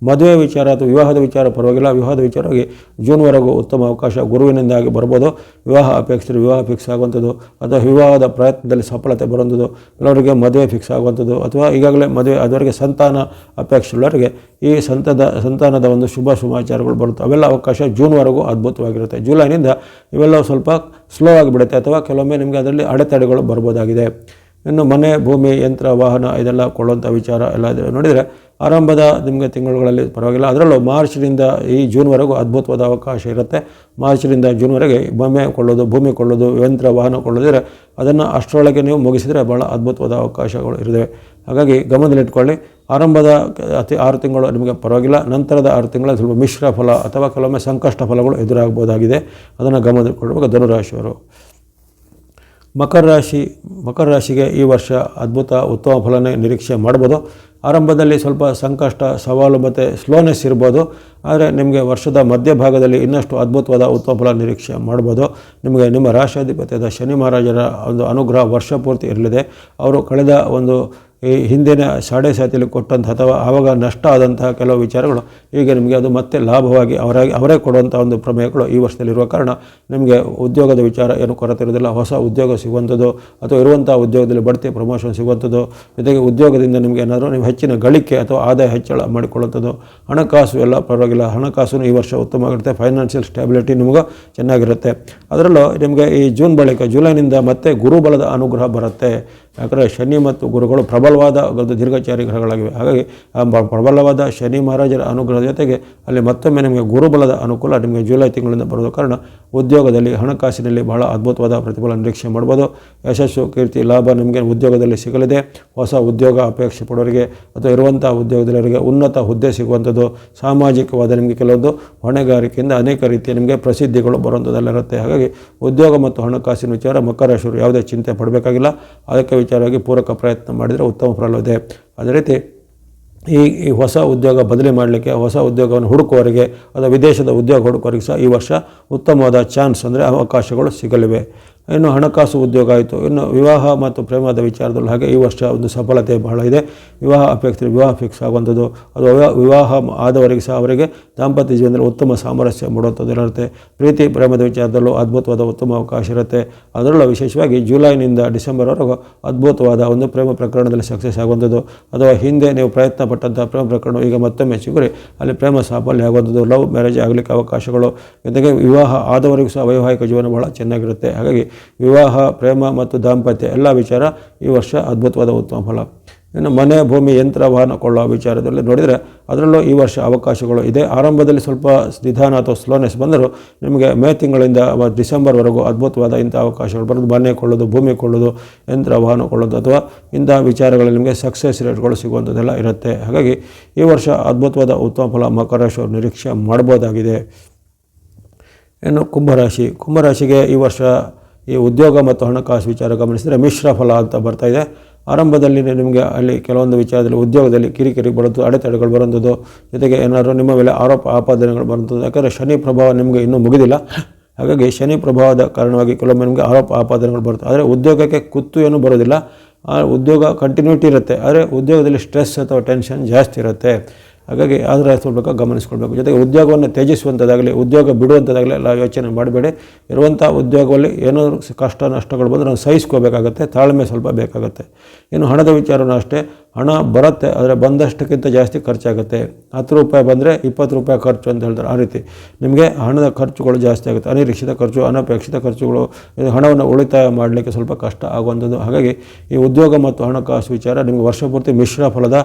ಮದುವೆ ವಿಚಾರ ಅಥವಾ ವಿವಾಹದ ವಿಚಾರ ಪರವಾಗಿಲ್ಲ. ವಿವಾಹದ ವಿಚಾರವಾಗಿ ಜೂನ್ವರೆಗೂ ಉತ್ತಮ ಅವಕಾಶ ಗುರುವಿನಿಂದಾಗಿ ಬರ್ಬೋದು. ವಿವಾಹ ಅಪೇಕ್ಷಿತರು ವಿವಾಹ ಫಿಕ್ಸ್ ಆಗುವಂಥದ್ದು, ಅಥವಾ ವಿವಾಹದ ಪ್ರಯತ್ನದಲ್ಲಿ ಸಫಲತೆ ಬರುವಂಥದ್ದು, ಕೆಲವರಿಗೆ ಮದುವೆ ಫಿಕ್ಸ್ ಆಗುವಂಥದ್ದು, ಅಥವಾ ಈಗಾಗಲೇ ಮದುವೆ ಅದವರಿಗೆ ಸಂತಾನ ಅಪೇಕ್ಷೆಯುಳ್ಳವರಿಗೆ ಈ ಸಂತಾನದ ಒಂದು ಶುಭ ಸಮಾಚಾರಗಳು ಬರುತ್ತೆ. ಅವೆಲ್ಲ ಅವಕಾಶ ಜೂನ್ವರೆಗೂ ಅದ್ಭುತವಾಗಿರುತ್ತೆ. ಜುಲೈನಿಂದ ಇವೆಲ್ಲವೂ ಸ್ವಲ್ಪ ಸ್ಲೋ ಆಗಿಬಿಡುತ್ತೆ, ಅಥವಾ ಕೆಲವೊಮ್ಮೆ ನಿಮಗೆ ಅದರಲ್ಲಿ ಅಡೆತಡೆಗಳು ಬರ್ಬೋದಾಗಿದೆ. ಇನ್ನು ಮನೆ, ಭೂಮಿ, ಯಂತ್ರ, ವಾಹನ ಇದೆಲ್ಲ ಕೊಳ್ಳುವಂಥ ವಿಚಾರ ಎಲ್ಲ ನೋಡಿದರೆ ಆರಂಭದ ನಿಮಗೆ ತಿಂಗಳುಗಳಲ್ಲಿ ಪರವಾಗಿಲ್ಲ. ಅದರಲ್ಲೂ ಮಾರ್ಚ್ನಿಂದ ಈ ಜೂನ್ವರೆಗೂ ಅದ್ಭುತವಾದ ಅವಕಾಶ ಇರುತ್ತೆ. ಮಾರ್ಚ್ನಿಂದ ಜೂನ್ವರೆಗೆ ಭೂಮಿ ಕೊಳ್ಳೋದು, ಯಂತ್ರ, ವಾಹನ ಕೊಳ್ಳೋದಿದ್ರೆ ಅದನ್ನು ಅಷ್ಟರೊಳಗೆ ನೀವು ಮುಗಿಸಿದರೆ ಭಾಳ ಅದ್ಭುತವಾದ ಅವಕಾಶಗಳು ಇರ್ತವೆ. ಹಾಗಾಗಿ ಗಮನದಲ್ಲಿಟ್ಕೊಳ್ಳಿ. ಆರಂಭದ 6 ತಿಂಗಳು ನಿಮಗೆ ಪರವಾಗಿಲ್ಲ, ನಂತರದ 6 ತಿಂಗಳ ಸ್ವಲ್ಪ ಮಿಶ್ರ ಫಲ ಅಥವಾ ಕೆಲವೊಮ್ಮೆ ಸಂಕಷ್ಟ ಫಲಗಳು ಎದುರಾಗಬಹುದಾಗಿದೆ. ಅದನ್ನು ಗಮನದಲ್ಲಿಟ್ಕೊಳ್ಬೇಕು ಧನುರಾಶಿಯವರು. ಮಕರ ರಾಶಿಗೆ ಈ ವರ್ಷ ಅದ್ಭುತ ಉತ್ತಮ ಫಲನೇ ನಿರೀಕ್ಷೆ ಮಾಡ್ಬೋದು. ಆರಂಭದಲ್ಲಿ ಸ್ವಲ್ಪ ಸಂಕಷ್ಟ, ಸವಾಲು ಮತ್ತು ಸ್ಲೋನೆಸ್ ಇರ್ಬೋದು. ಆದರೆ ನಿಮಗೆ ವರ್ಷದ ಮಧ್ಯಭಾಗದಲ್ಲಿ ಇನ್ನಷ್ಟು ಅದ್ಭುತವಾದ ಉತ್ತಮ ಫಲ ನಿರೀಕ್ಷೆ ಮಾಡ್ಬೋದು. ನಿಮಗೆ ನಿಮ್ಮ ರಾಶಾಧಿಪತಿಯಾದ ಶನಿ ಮಹಾರಾಜರ ಒಂದು ಅನುಗ್ರಹ ವರ್ಷ ಪೂರ್ತಿ ಇರಲಿದೆ. ಅವರು ಕಳೆದ ಒಂದು ಈ ಹಿಂದಿನ ಸಾಡೆಸಾತಿಯಲ್ಲಿ ಕೊಟ್ಟಂಥ ಅಥವಾ ಆವಾಗ ನಷ್ಟ ಆದಂತಹ ಕೆಲವು ವಿಚಾರಗಳು ಈಗ ನಿಮಗೆ ಅದು ಮತ್ತೆ ಲಾಭವಾಗಿ ಅವರೇ ಕೊಡುವಂಥ ಒಂದು ಪ್ರಮೇಯಗಳು ಈ ವರ್ಷದಲ್ಲಿರುವ ಕಾರಣ ನಿಮಗೆ ಉದ್ಯೋಗದ ವಿಚಾರ ಏನು ಕೊರತೆ ಇರೋದಿಲ್ಲ. ಹೊಸ ಉದ್ಯೋಗ ಸಿಗುವಂಥದ್ದು, ಅಥವಾ ಇರುವಂಥ ಉದ್ಯೋಗದಲ್ಲಿ ಬಡ್ತಿ ಪ್ರಮೋಷನ್ ಸಿಗುವಂಥದ್ದು, ಜೊತೆಗೆ ಉದ್ಯೋಗದಿಂದ ನಿಮಗೆ ಏನಾದರೂ ನೀವು ಹೆಚ್ಚಿನ ಗಳಿಕೆ ಅಥವಾ ಆದಾಯ ಹೆಚ್ಚಳ ಮಾಡಿಕೊಳ್ಳುವಂಥದ್ದು. ಹಣಕಾಸು ಎಲ್ಲ ಪರವಾಗಿಲ್ಲ, ಹಣಕಾಸು ಈ ವರ್ಷ ಉತ್ತಮವಾಗಿರುತ್ತೆ. ಫೈನಾನ್ಷಿಯಲ್ ಸ್ಟೆಬಿಲಿಟಿ ನಿಮಗೆ ಚೆನ್ನಾಗಿರುತ್ತೆ. ಅದರಲ್ಲೂ ನಿಮಗೆ ಈ ಜೂನ್ ಬಳಿಕ ಜುಲೈನಿಂದ ಮತ್ತೆ ಗುರುಬಲದ ಅನುಗ್ರಹ ಬರುತ್ತೆ. ಯಾಕಂದರೆ ಶನಿ ಮತ್ತು ಗುರುಗಳು ಪ್ರಬಲವಾದ ದೀರ್ಘಚಾರಿ ಗ್ರಹಗಳಾಗಿವೆ. ಹಾಗಾಗಿ ಆ ಪ್ರಬಲವಾದ ಶನಿ ಮಹಾರಾಜರ ಅನುಗ್ರಹದ ಜೊತೆಗೆ ಅಲ್ಲಿ ಮತ್ತೊಮ್ಮೆ ನಿಮಗೆ ಗುರುಬಲದ ಅನುಕೂಲ ನಿಮಗೆ ಜುಲೈ ತಿಂಗಳಿಂದ ಬರೋದ ಕಾರಣ ಉದ್ಯೋಗದಲ್ಲಿ, ಹಣಕಾಸಿನಲ್ಲಿ ಬಹಳ ಅದ್ಭುತವಾದ ಪ್ರತಿಫಲ ನಿರೀಕ್ಷೆ ಮಾಡ್ಬೋದು. ಯಶಸ್ಸು, ಕೀರ್ತಿ, ಲಾಭ ನಿಮಗೆ ಉದ್ಯೋಗದಲ್ಲಿ ಸಿಗಲಿದೆ. ಹೊಸ ಉದ್ಯೋಗ ಅಪೇಕ್ಷೆ ಪಡೋರಿಗೆ ಅಥವಾ ಇರುವಂಥ ಉದ್ಯೋಗದವರಿಗೆ ಉನ್ನತ ಹುದ್ದೆ ಸಿಗುವಂಥದ್ದು, ಸಾಮಾಜಿಕವಾದ ನಿಮಗೆ ಕೆಲವೊಂದು ಹೊಣೆಗಾರಿಕೆಯಿಂದ ಅನೇಕ ರೀತಿಯ ನಿಮಗೆ ಪ್ರಸಿದ್ಧಿಗಳು ಬರುವಂಥದ್ದೆಲ್ಲಿರುತ್ತೆ. ಹಾಗಾಗಿ ಉದ್ಯೋಗ ಮತ್ತು ಹಣಕಾಸಿನ ವಿಚಾರ ಮಕರ ರಾಶಿಯವರು ಯಾವುದೇ ಚಿಂತೆ ಪಡಬೇಕಾಗಿಲ್ಲ. ಅದಕ್ಕೆ ವಿಚಾರವಾಗಿ ಪೂರಕ ಪ್ರಯತ್ನ ಮಾಡಿದರೆ ಉತ್ತಮ ಫಲವಿದೆ. ಅದೇ ರೀತಿ ಈ ಹೊಸ ಉದ್ಯೋಗ ಬದಲಿ ಮಾಡಲಿಕ್ಕೆ, ಹೊಸ ಉದ್ಯೋಗವನ್ನು ಹುಡುಕುವವರಿಗೆ ಅಥವಾ ವಿದೇಶದ ಉದ್ಯೋಗ ಹುಡುಕುವವರಿಗೆ ಸಹ ಈ ವರ್ಷ ಉತ್ತಮವಾದ ಚಾನ್ಸ್ ಅಂದರೆ ಅವಕಾಶಗಳು ಸಿಗಲಿವೆ. ಇನ್ನು ಹಣಕಾಸು ಉದ್ಯೋಗ ಆಯಿತು. ಇನ್ನು ವಿವಾಹ ಮತ್ತು ಪ್ರೇಮದ ವಿಚಾರದಲ್ಲೂ ಹಾಗೆ ಈ ವರ್ಷ ಒಂದು ಸಫಲತೆ ಬಹಳ ಇದೆ. ವಿವಾಹ ಅಪೇಕ್ಷೆ ವಿವಾಹ ಫಿಕ್ಸ್ ಆಗುವಂಥದ್ದು, ಅದು ವಿವಾಹ ಆದವರಿಗೆ ಸಹ ಅವರಿಗೆ ದಾಂಪತ್ಯ ಜೀವನದಲ್ಲಿ ಉತ್ತಮ ಸಾಮರಸ್ಯ ಮೂಡುವಂಥದ್ದು ಇರುತ್ತೆ. ಪ್ರೀತಿ ಪ್ರೇಮದ ವಿಚಾರದಲ್ಲೂ ಅದ್ಭುತವಾದ ಉತ್ತಮ ಅವಕಾಶ ಇರುತ್ತೆ. ಅದರಲ್ಲೂ ವಿಶೇಷವಾಗಿ ಜುಲೈನಿಂದ ಡಿಸೆಂಬರ್ವರೆಗೂ ಅದ್ಭುತವಾದ ಒಂದು ಪ್ರೇಮ ಪ್ರಕರಣದಲ್ಲಿ ಸಕ್ಸಸ್ ಆಗುವಂಥದ್ದು, ಅಥವಾ ಹಿಂದೆ ನೀವು ಪ್ರಯತ್ನ ಪಟ್ಟಂಥ ಪ್ರೇಮ ಪ್ರಕರಣ ಈಗ ಮತ್ತೊಮ್ಮೆ ಸಿಗುರಿ ಅಲ್ಲಿ ಪ್ರೇಮ ಸಾಫಲ್ಯ ಆಗುವಂಥದ್ದು, ಲವ್ ಮ್ಯಾರೇಜ್ ಆಗಲಿಕ್ಕೆ ಅವಕಾಶಗಳು, ಜೊತೆಗೆ ವಿವಾಹ ಆದವರಿಗೂ ಸಹ ವೈವಾಹಿಕ ಜೀವನ ಬಹಳ ಚೆನ್ನಾಗಿರುತ್ತೆ. ಹಾಗಾಗಿ ವಿವಾಹ, ಪ್ರೇಮ ಮತ್ತು ದಾಂಪತ್ಯ ಎಲ್ಲ ವಿಚಾರ ಈ ವರ್ಷ ಅದ್ಭುತವಾದ ಉತ್ತಮ ಫಲ. ಇನ್ನು ಮನೆ, ಭೂಮಿ, ಯಂತ್ರ, ವಾಹನ ಕೊಳ್ಳುವ ವಿಚಾರದಲ್ಲಿ ನೋಡಿದರೆ ಅದರಲ್ಲೂ ಈ ವರ್ಷ ಅವಕಾಶಗಳು ಇದೆ. ಆರಂಭದಲ್ಲಿ ಸ್ವಲ್ಪ ನಿಧಾನ ಅಥವಾ ಸ್ಲೋನೆಸ್ ಬಂದರೂ ನಿಮಗೆ ಮೇ ತಿಂಗಳಿಂದ ಡಿಸೆಂಬರ್ವರೆಗೂ ಅದ್ಭುತವಾದ ಇಂಥ ಅವಕಾಶಗಳು ಬರೋದು. ಮನೆ ಕೊಳ್ಳೋದು, ಭೂಮಿ ಕೊಳ್ಳೋದು, ಯಂತ್ರ, ವಾಹನ ಕೊಳ್ಳೋದು ಅಥವಾ ಇಂಥ ವಿಚಾರಗಳಲ್ಲಿ ನಿಮಗೆ ಸಕ್ಸಸ್ ರೇಟ್ಗಳು ಸಿಗುವಂಥದ್ದೆಲ್ಲ ಇರುತ್ತೆ. ಹಾಗಾಗಿ ಈ ವರ್ಷ ಅದ್ಭುತವಾದ ಉತ್ತಮ ಫಲ ಮಕರ ರಾಶಿಯವರು ನಿರೀಕ್ಷೆ ಮಾಡ್ಬೋದಾಗಿದೆ. ಇನ್ನು ಕುಂಭರಾಶಿಗೆ ಈ ವರ್ಷ ಈ ಉದ್ಯೋಗ ಮತ್ತು ಹಣಕಾಸು ವಿಚಾರ ಗಮನಿಸಿದರೆ ಮಿಶ್ರ ಫಲ ಅಂತ ಬರ್ತಾ ಇದೆ. ಆರಂಭದಲ್ಲಿ ನಿಮಗೆ ಅಲ್ಲಿ ಕೆಲವೊಂದು ವಿಚಾರದಲ್ಲಿ ಉದ್ಯೋಗದಲ್ಲಿ ಕಿರಿಕಿರಿ ಬರೋದು, ಅಡೆತಡೆಗಳು ಬರೋಂಥದ್ದು, ಜೊತೆಗೆ ಏನಾದರೂ ನಿಮ್ಮ ಮೇಲೆ ಆರೋಪ ಆಪಾದನೆಗಳು ಬರೋಂಥದ್ದು. ಯಾಕಂದರೆ ಶನಿ ಪ್ರಭಾವ ನಿಮಗೆ ಇನ್ನೂ ಮುಗಿದಿಲ್ಲ. ಹಾಗಾಗಿ ಶನಿ ಪ್ರಭಾವದ ಕಾರಣವಾಗಿ ಕೆಲವೊಮ್ಮೆ ನಿಮಗೆ ಆರೋಪ ಆಪಾದನೆಗಳು ಬರುತ್ತೆ. ಆದರೆ ಉದ್ಯೋಗಕ್ಕೆ ಕುತ್ತು ಏನೂ ಬರೋದಿಲ್ಲ, ಆ ಉದ್ಯೋಗ ಕಂಟಿನ್ಯೂಟಿ ಇರುತ್ತೆ. ಆದರೆ ಉದ್ಯೋಗದಲ್ಲಿ ಸ್ಟ್ರೆಸ್ ಅಥವಾ ಟೆನ್ಷನ್ ಜಾಸ್ತಿ ಇರುತ್ತೆ. ಹಾಗಾಗಿ ಆದರೆ ಸ್ವಲ್ಪ ಗಮನಿಸ್ಕೊಳ್ಬೇಕು. ಜೊತೆಗೆ ಉದ್ಯೋಗವನ್ನು ತ್ಯಜಿಸುವಂಥದ್ದಾಗಲಿ ಉದ್ಯೋಗ ಬಿಡುವಂಥದ್ದಾಗಲಿ ಎಲ್ಲ ಯೋಚನೆ ಮಾಡಬೇಡಿ. ಇರುವಂಥ ಉದ್ಯೋಗದಲ್ಲಿ ಏನಾದರೂ ಕಷ್ಟ ನಷ್ಟಗಳು ಬಂದರೆ ನಾವು ಸಹಿಸ್ಕೋಬೇಕಾಗತ್ತೆ, ತಾಳ್ಮೆ ಸ್ವಲ್ಪ ಬೇಕಾಗುತ್ತೆ. ಇನ್ನು ಹಣದ ವಿಚಾರನೂ ಅಷ್ಟೇ, ಹಣ ಬರುತ್ತೆ ಆದರೆ ಬಂದಷ್ಟಕ್ಕಿಂತ ಜಾಸ್ತಿ ಖರ್ಚಾಗುತ್ತೆ. 10 ರೂಪಾಯಿ ಬಂದರೆ 20 ರೂಪಾಯಿ ಖರ್ಚು ಅಂತ ಹೇಳ್ತಾರೆ. ಆ ರೀತಿ ನಿಮಗೆ ಹಣದ ಖರ್ಚುಗಳು ಜಾಸ್ತಿ ಆಗುತ್ತೆ. ಅನಿರೀಕ್ಷಿತ ಖರ್ಚು, ಅನಪೇಕ್ಷಿತ ಖರ್ಚುಗಳು, ಹಣವನ್ನು ಉಳಿತಾಯ ಮಾಡಲಿಕ್ಕೆ ಸ್ವಲ್ಪ ಕಷ್ಟ ಆಗುವಂಥದ್ದು. ಹಾಗಾಗಿ ಈ ಉದ್ಯೋಗ ಮತ್ತು ಹಣಕಾಸು ವಿಚಾರ ನಿಮಗೆ ವರ್ಷ ಪೂರ್ತಿ ಮಿಶ್ರ ಫಲದ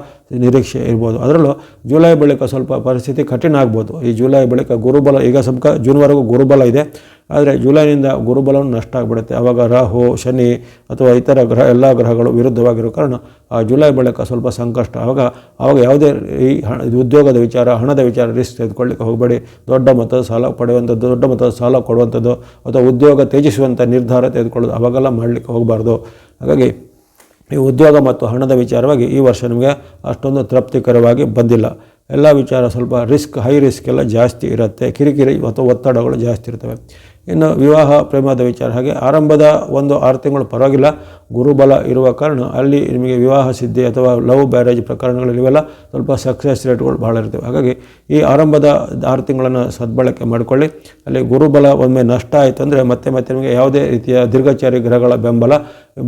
ನಿರೀಕ್ಷೆ ಇರ್ಬೋದು. ಅದರಲ್ಲೂ ಜುಲೈ ಬಳಿಕ ಸ್ವಲ್ಪ ಪರಿಸ್ಥಿತಿ ಕಠಿಣ ಆಗ್ಬೋದು. ಈ ಜುಲೈ ಬಳಿಕ ಗುರುಬಲ, ಈಗ ಜೂನ್ವರೆಗೂ ಗುರುಬಲ ಇದೆ, ಆದರೆ ಜುಲೈನಿಂದ ಗುರುಬಲವನ್ನು ನಷ್ಟ ಆಗಿಬಿಡುತ್ತೆ. ಆವಾಗ ರಾಹು, ಶನಿ ಅಥವಾ ಇತರ ಎಲ್ಲ ಗ್ರಹಗಳು ವಿರುದ್ಧವಾಗಿರೋ ಕಾರಣ ಆ ಜುಲೈ ಬಳಿಕ ಸ್ವಲ್ಪ ಸಂಕಷ್ಟ. ಆವಾಗ ಯಾವುದೇ ಈ ಉದ್ಯೋಗದ ವಿಚಾರ, ಹಣದ ವಿಚಾರ ರಿಸ್ಕ್ ತೆಗೆದುಕೊಳ್ಳಿಕ್ಕೆ ಹೋಗಬೇಡಿ. ದೊಡ್ಡ ಮೊತ್ತದ ಸಾಲ ಪಡೆಯುವಂಥದ್ದು, ದೊಡ್ಡ ಮೊತ್ತದ ಸಾಲ ಕೊಡುವಂಥದ್ದು ಅಥವಾ ಉದ್ಯೋಗ ತ್ಯಜಿಸುವಂಥ ನಿರ್ಧಾರ ತೆಗೆದುಕೊಳ್ಳೋದು ಅವಾಗೆಲ್ಲ ಮಾಡಲಿಕ್ಕೆ ಹೋಗಬಾರ್ದು. ಹಾಗಾಗಿ ಈ ಉದ್ಯೋಗ ಮತ್ತು ಹಣದ ವಿಚಾರವಾಗಿ ಈ ವರ್ಷ ನಿಮಗೆ ಅಷ್ಟೊಂದು ತೃಪ್ತಿಕರವಾಗಿ ಬಂದಿಲ್ಲ. ಎಲ್ಲ ವಿಚಾರ ಸ್ವಲ್ಪ ಹೈ ರಿಸ್ಕ್ ಎಲ್ಲ ಜಾಸ್ತಿ ಇರುತ್ತೆ. ಕಿರಿಕಿರಿ ಅಥವಾ ಒತ್ತಡಗಳು ಜಾಸ್ತಿ ಇರ್ತವೆ. ಇನ್ನು ವಿವಾಹ ಪ್ರೇಮದ ವಿಚಾರ ಹಾಗೆ ಆರಂಭದ 1-6 ತಿಂಗಳು ಪರವಾಗಿಲ್ಲ, ಗುರುಬಲ ಇರುವ ಕಾರಣ ಅಲ್ಲಿ ನಿಮಗೆ ವಿವಾಹ ಸಿದ್ಧಿ ಅಥವಾ ಲವ್ ಮ್ಯಾರೇಜ್ ಪ್ರಕರಣಗಳಲ್ಲಿ ಇವೆಲ್ಲ ಸ್ವಲ್ಪ ಸಕ್ಸಸ್ ರೇಟ್ಗಳು ಭಾಳ ಇರ್ತವೆ. ಹಾಗಾಗಿ ಈ ಆರಂಭದ 6 ತಿಂಗಳನ್ನು ಸದ್ಬಳಕೆ ಮಾಡಿಕೊಳ್ಳಿ. ಅಲ್ಲಿ ಗುರುಬಲ ಒಮ್ಮೆ ನಷ್ಟ ಆಯಿತು ಅಂದರೆ ಮತ್ತೆ ನಿಮಗೆ ಯಾವುದೇ ರೀತಿಯ ದೀರ್ಘಚಾರಿ ಗ್ರಹಗಳ ಬೆಂಬಲ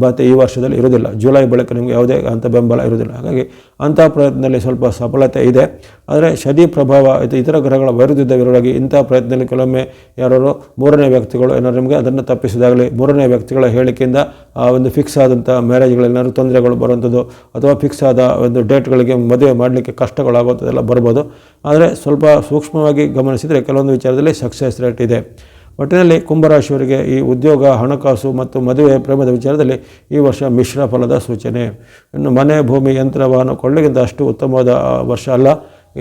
ಮತ್ತು ಈ ವರ್ಷದಲ್ಲಿ ಇರೋದಿಲ್ಲ. ಜುಲೈ ಬಳಿಕ ನಿಮಗೆ ಯಾವುದೇ ಅಂಥ ಬೆಂಬಲ ಇರೋದಿಲ್ಲ. ಹಾಗಾಗಿ ಅಂಥ ಪ್ರಯತ್ನದಲ್ಲಿ ಸ್ವಲ್ಪ ಸಫಲತೆ ಇದೆ. ಆದರೆ ಶನಿ ಪ್ರಭಾವ ಇತರ ಗ್ರಹಗಳ ವಿರುದ್ಧವಿರುವಾಗಿ ಇಂಥ ಪ್ರಯತ್ನದಲ್ಲಿ ಕೆಲವೊಮ್ಮೆ ಯಾರು ಮೂರನೇ ವ್ಯಕ್ತಿಗಳು ಏನಾದ್ರು ನಿಮಗೆ ಅದನ್ನು ತಪ್ಪಿಸೋದಾಗಲಿ, ಮೂರನೇ ವ್ಯಕ್ತಿಗಳ ಹೇಳಿಕೆಯಿಂದ ಆ ಒಂದು ಫಿಕ್ಸ್ ಆದಂಥ ಮ್ಯಾರೇಜ್ಗಳೇನಾದ್ರು ತೊಂದರೆಗಳು ಬರುವಂಥದ್ದು ಅಥವಾ ಫಿಕ್ಸ್ ಆದ ಒಂದು ಡೇಟ್ಗಳಿಗೆ ಮದುವೆ ಮಾಡಲಿಕ್ಕೆ ಕಷ್ಟಗಳಾಗುವಂಥದ್ದೆಲ್ಲ ಬರ್ಬೋದು. ಆದರೆ ಸ್ವಲ್ಪ ಸೂಕ್ಷ್ಮವಾಗಿ ಗಮನಿಸಿದರೆ ಕೆಲವೊಂದು ವಿಚಾರದಲ್ಲಿ ಸಕ್ಸಸ್ ರೇಟ್ ಇದೆ. ಒಟ್ಟಿನಲ್ಲಿ ಕುಂಭರಾಶಿಯವರಿಗೆ ಈ ಉದ್ಯೋಗ, ಹಣಕಾಸು ಮತ್ತು ಮದುವೆ ಪ್ರೇಮದ ವಿಚಾರದಲ್ಲಿ ಈ ವರ್ಷ ಮಿಶ್ರ ಫಲದ ಸೂಚನೆ. ಇನ್ನು ಮನೆ, ಭೂಮಿ, ಯಂತ್ರ, ವಾಹನ ಕೊಳ್ಳಿಗಿಂತ ಅಷ್ಟು ಉತ್ತಮವಾದ ವರ್ಷ ಅಲ್ಲ.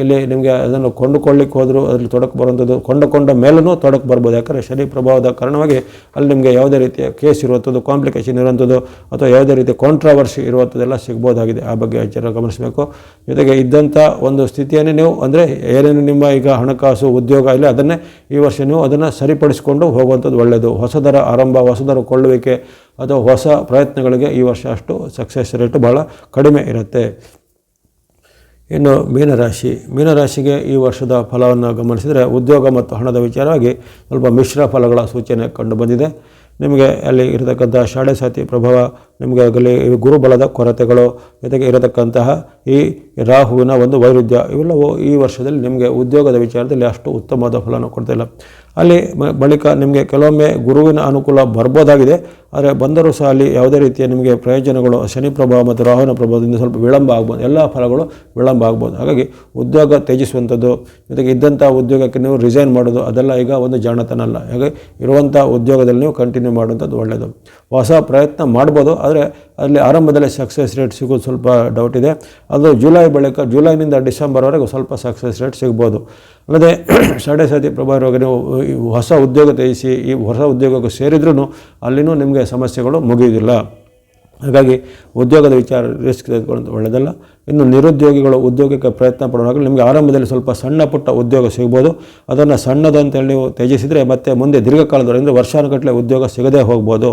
ಇಲ್ಲಿ ನಿಮಗೆ ಅದನ್ನು ಕೊಂಡುಕೊಳ್ಳಿಕ್ಕೆ ಹೋದರೂ ಅದರಲ್ಲಿ ತೊಡಕು ಬರುವಂಥದ್ದು, ಕೊಂಡ ಮೇಲೂ ತೊಡಕು ಬರ್ಬೋದು. ಯಾಕಂದರೆ ಶನಿ ಪ್ರಭಾವದ ಕಾರಣವಾಗಿ ಅಲ್ಲಿ ನಿಮಗೆ ಯಾವುದೇ ರೀತಿಯ ಕೇಸ್ ಇರುವಂಥದ್ದು, ಕಾಂಪ್ಲಿಕೇಶನ್ ಇರುವಂಥದ್ದು ಅಥವಾ ಯಾವುದೇ ರೀತಿಯ ಕಾಂಟ್ರವರ್ಸಿ ಇರುವಂಥದ್ದೆಲ್ಲ ಸಿಗ್ಬೋದಾಗಿದೆ. ಆ ಬಗ್ಗೆ ಎಚ್ಚರ ಗಮನಿಸಬೇಕು. ಜೊತೆಗೆ ಇದ್ದಂಥ ಒಂದು ಸ್ಥಿತಿಯನ್ನೇ ನೀವು ಅಂದರೆ ಏನೇನು ನಿಮ್ಮ ಈಗ ಹಣಕಾಸು, ಉದ್ಯೋಗ ಇಲ್ಲ ಅದನ್ನೇ ಈ ವರ್ಷ ನೀವು ಅದನ್ನು ಸರಿಪಡಿಸಿಕೊಂಡು ಹೋಗುವಂಥದ್ದು ಒಳ್ಳೆಯದು. ಹೊಸದರ ಆರಂಭ, ಹೊಸದರ ಕೊಳ್ಳುವಿಕೆ ಅಥವಾ ಹೊಸ ಪ್ರಯತ್ನಗಳಿಗೆ ಈ ವರ್ಷ ಅಷ್ಟು ಸಕ್ಸಸ್ ರೇಟು ಭಾಳ ಕಡಿಮೆ ಇರುತ್ತೆ. ಇನ್ನು ಮೀನರಾಶಿಗೆ ಈ ವರ್ಷದ ಫಲವನ್ನು ಗಮನಿಸಿದರೆ ಉದ್ಯೋಗ ಮತ್ತು ಹಣದ ವಿಚಾರವಾಗಿ ಸ್ವಲ್ಪ ಮಿಶ್ರ ಫಲಗಳ ಸೂಚನೆ ಕಂಡು ಬಂದಿದೆ. ನಿಮಗೆ ಅಲ್ಲಿ ಇರತಕ್ಕಂಥ ಶಾಡೆ ಸಾತಿ ಪ್ರಭಾವ, ನಿಮಗೆ ಅಲ್ಲಿ ಗುರುಬಲದ ಕೊರತೆಗಳು, ಜೊತೆಗೆ ಇರತಕ್ಕಂತಹ ಈ ರಾಹುವಿನ ಒಂದು ವೈರುಧ್ಯ ಇವೆಲ್ಲವೂ ಈ ವರ್ಷದಲ್ಲಿ ನಿಮಗೆ ಉದ್ಯೋಗದ ವಿಚಾರದಲ್ಲಿ ಅಷ್ಟು ಉತ್ತಮವಾದ ಫಲವನ್ನು ಕೊಡ್ತಿಲ್ಲ. ಅಲ್ಲಿ ಬಳಿಕ ನಿಮಗೆ ಕೆಲವೊಮ್ಮೆ ಗುರುವಿನ ಅನುಕೂಲ ಬರ್ಬೋದಾಗಿದೆ. ಆದರೆ ಬಂದರೂ ಸಹ ಅಲ್ಲಿ ಯಾವುದೇ ರೀತಿಯ ನಿಮಗೆ ಪ್ರಯೋಜನಗಳು ಶನಿ ಪ್ರಭಾವ ಮತ್ತು ರಾಹುವಿನ ಪ್ರಭಾವದಿಂದ ಸ್ವಲ್ಪ ವಿಳಂಬ ಆಗ್ಬೋದು. ಎಲ್ಲ ಫಲಗಳು ವಿಳಂಬ ಆಗ್ಬೋದು. ಹಾಗಾಗಿ ಉದ್ಯೋಗ ತ್ಯಜಿಸುವಂಥದ್ದು, ಜೊತೆಗೆ ಇದ್ದಂಥ ಉದ್ಯೋಗಕ್ಕೆ ನೀವು ರಿಸೈನ್ ಮಾಡೋದು ಅದೆಲ್ಲ ಈಗ ಒಂದು ಜಾಣತನ ಅಲ್ಲ. ಹಾಗೆ ಇರುವಂಥ ಉದ್ಯೋಗದಲ್ಲಿ ನೀವು ಕಂಟಿನ್ಯೂ ಮಾಡುವಂಥದ್ದು ಒಳ್ಳೆಯದು. ಹೊಸ ಪ್ರಯತ್ನ ಮಾಡ್ಬೋದು, ಆದರೆ ಅಲ್ಲಿ ಆರಂಭದಲ್ಲಿ ಸಕ್ಸಸ್ ರೇಟ್ ಸಿಗೋದು ಸ್ವಲ್ಪ ಡೌಟ್ ಇದೆ. ಅದು ಜುಲೈನಿಂದ ಡಿಸೆಂಬರ್ವರೆಗೂ ಸ್ವಲ್ಪ ಸಕ್ಸಸ್ ರೇಟ್ ಸಿಗ್ಬೋದು. ಅಲ್ಲದೆ ಶಾಡೆ ಸಾತಿ ಪ್ರಭಾವ ಇರುವಾಗ ನೀವು ಹೊಸ ಉದ್ಯೋಗ ತ್ಯಜಿಸಿ ಈ ಹೊಸ ಉದ್ಯೋಗಕ್ಕೆ ಸೇರಿದ್ರೂ ಅಲ್ಲಿನೂ ನಿಮಗೆ ಸಮಸ್ಯೆಗಳು ಮುಗಿಯುವುದಿಲ್ಲ. ಹಾಗಾಗಿ ಉದ್ಯೋಗದ ವಿಚಾರ ರಿಸ್ಕ್ ತೆಗೆದುಕೊಳ್ಳೋದು ಒಳ್ಳೆಯದಲ್ಲ. ಇನ್ನು ನಿರುದ್ಯೋಗಿಗಳು ಉದ್ಯೋಗಕ್ಕೆ ಪ್ರಯತ್ನ ಪಡುವಾಗ ನಿಮಗೆ ಆರಂಭದಲ್ಲಿ ಸ್ವಲ್ಪ ಸಣ್ಣ ಪುಟ್ಟ ಉದ್ಯೋಗ ಸಿಗ್ಬೋದು. ಅದನ್ನು ಸಣ್ಣದಂತೇಳಿ ನೀವು ತ್ಯಜಿಸಿದರೆ ಮತ್ತೆ ಮುಂದೆ ದೀರ್ಘಕಾಲದವರೆಗೆ ವರ್ಷಾನುಗಟ್ಟಲೆ ಉದ್ಯೋಗ ಸಿಗದೇ ಹೋಗ್ಬೋದು.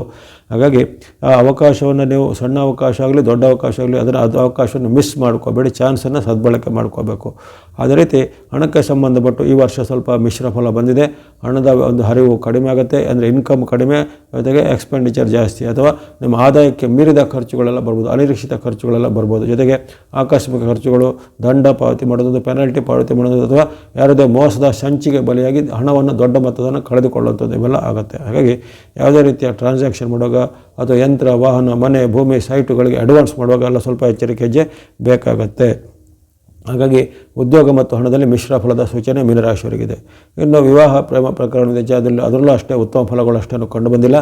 ಹಾಗಾಗಿ ಆ ಅವಕಾಶವನ್ನು ನೀವು ಸಣ್ಣ ಅವಕಾಶ ಆಗಲಿ ದೊಡ್ಡ ಅವಕಾಶ ಆಗಲಿ ಅದು ಅವಕಾಶವನ್ನು ಮಿಸ್ ಮಾಡ್ಕೋಬೇಡಿ, ಚಾನ್ಸನ್ನು ಸದ್ಬಳಕೆ ಮಾಡ್ಕೋಬೇಕು. ಅದೇ ರೀತಿ ಹಣಕ್ಕೆ ಸಂಬಂಧಪಟ್ಟು ಈ ವರ್ಷ ಸ್ವಲ್ಪ ಮಿಶ್ರ ಫಲ ಬಂದಿದೆ. ಹಣದ ಒಂದು ಹರಿವು ಕಡಿಮೆ ಆಗುತ್ತೆ, ಅಂದರೆ ಇನ್ಕಮ್ ಕಡಿಮೆ, ಜೊತೆಗೆ ಎಕ್ಸ್ಪೆಂಡಿಚರ್ ಜಾಸ್ತಿ ಅಥವಾ ನಿಮ್ಮ ಆದಾಯಕ್ಕೆ ಮೀರಿದ ಖರ್ಚುಗಳೆಲ್ಲ ಬರ್ಬೋದು, ಅನಿರೀಕ್ಷಿತ ಖರ್ಚುಗಳೆಲ್ಲ ಬರ್ಬೋದು. ಜೊತೆಗೆ ಆಕಸ್ಮಿಕ ಖರ್ಚುಗಳು, ದಂಡ ಪಾವತಿ ಮಾಡೋದು, ಪೆನಾಲ್ಟಿ ಪಾವತಿ ಮಾಡೋದು ಅಥವಾ ಯಾರದೇ ಮೋಸದ ಸಂಚಿಗೆ ಬಲಿಯಾಗಿ ಹಣವನ್ನು ದೊಡ್ಡ ಮೊತ್ತವನ್ನು ಕಳೆದುಕೊಳ್ಳುವಂಥದ್ದು ಇವೆಲ್ಲ ಆಗುತ್ತೆ. ಹಾಗಾಗಿ ಯಾವುದೇ ರೀತಿಯ ಟ್ರಾನ್ಸಾಕ್ಷನ್ ಮಾಡುವಾಗ ಅಥವಾ ಯಂತ್ರ, ವಾಹನ, ಮನೆ, ಭೂಮಿ, ಸೈಟುಗಳಿಗೆ ಅಡ್ವಾನ್ಸ್ ಮಾಡುವಾಗ ಎಲ್ಲ ಸ್ವಲ್ಪ ಎಚ್ಚರಿಕೆ ಹೆಜ್ಜೆ ಬೇಕಾಗತ್ತೆ. ಹಾಗಾಗಿ ಉದ್ಯೋಗ ಮತ್ತು ಹಣದಲ್ಲಿ ಮಿಶ್ರ ಫಲದ ಸೂಚನೆ ಮೀನರಾಶಿಯವರಿಗಿದೆ. ಇನ್ನು ವಿವಾಹ ಪ್ರೇಮ ಪ್ರಕರಣದ ವಿಚಾರದಲ್ಲಿ ಅದರಲ್ಲೂ ಅಷ್ಟೇ ಉತ್ತಮ ಫಲಗಳು ಅಷ್ಟೇನು ಕಂಡು ಬಂದಿಲ್ಲ.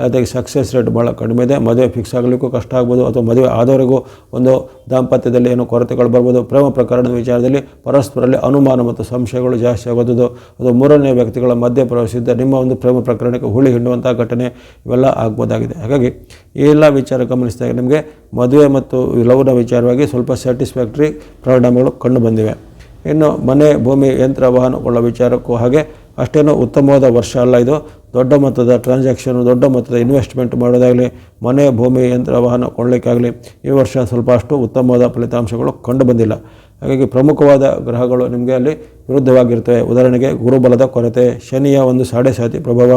ಅದಕ್ಕೆ ಸಕ್ಸಸ್ ರೇಟ್ ಭಾಳ ಕಡಿಮೆ ಇದೆ. ಮದುವೆ ಫಿಕ್ಸ್ ಆಗಲಿಕ್ಕೂ ಕಷ್ಟ ಆಗ್ಬೋದು ಅಥವಾ ಮದುವೆ ಆದವರೆಗೂ ಒಂದು ದಾಂಪತ್ಯದಲ್ಲಿ ಏನೋ ಕೊರತೆಗಳು ಬರ್ಬೋದು. ಪ್ರೇಮ ಪ್ರಕರಣದ ವಿಚಾರದಲ್ಲಿ ಪರಸ್ಪರಲ್ಲಿ ಅನುಮಾನ ಮತ್ತು ಸಂಶಯಗಳು ಜಾಸ್ತಿ ಆಗೋದು, ಅದು ಮೂರನೇ ವ್ಯಕ್ತಿಗಳ ಮಧ್ಯೆ ಪ್ರವೇಶಿಸಿದ್ದ ನಿಮ್ಮ ಒಂದು ಪ್ರೇಮ ಪ್ರಕರಣಕ್ಕೆ ಹುಳಿ ಹಿಂಡುವಂಥ ಘಟನೆ ಇವೆಲ್ಲ ಆಗ್ಬೋದಾಗಿದೆ. ಹಾಗಾಗಿ ಈ ಎಲ್ಲ ವಿಚಾರ ಗಮನಿಸಿದಾಗ ನಿಮಗೆ ಮದುವೆ ಮತ್ತು ಲವ್ನ ವಿಚಾರವಾಗಿ ಸ್ವಲ್ಪ ಸ್ಯಾಟಿಸ್ಫ್ಯಾಕ್ಟ್ರಿ ಪರಿಣಾಮಗಳು ಕಂಡು ಬಂದಿವೆ. ಇನ್ನು ಮನೆ, ಭೂಮಿ, ಯಂತ್ರ, ವಾಹನಗಳ ವಿಚಾರಕ್ಕೂ ಹಾಗೆ ಅಷ್ಟೇನೂ ಉತ್ತಮವಾದ ವರ್ಷ ಅಲ್ಲ ಇದು. ದೊಡ್ಡ ಮೊತ್ತದ ಟ್ರಾನ್ಸಾಕ್ಷನು, ದೊಡ್ಡ ಮೊತ್ತದ ಇನ್ವೆಸ್ಟ್ಮೆಂಟ್ ಮಾಡೋದಾಗಲಿ, ಮನೆ, ಭೂಮಿ, ಯಂತ್ರ, ವಾಹನ ಕೊಳ್ಳಲಿಕ್ಕಾಗಲಿ ಈ ವರ್ಷ ಸ್ವಲ್ಪ ಅಷ್ಟು ಉತ್ತಮವಾದ ಫಲಿತಾಂಶಗಳು ಕಂಡು ಬಂದಿಲ್ಲ. ಹಾಗಾಗಿ ಪ್ರಮುಖವಾದ ಗ್ರಹಗಳು ನಿಮಗೆ ಅಲ್ಲಿ ವಿರುದ್ಧವಾಗಿರ್ತವೆ. ಉದಾಹರಣೆಗೆ ಗುರುಬಲದ ಕೊರತೆ, ಶನಿಯ ಒಂದು ಸಾಡೆ ಪ್ರಭಾವ,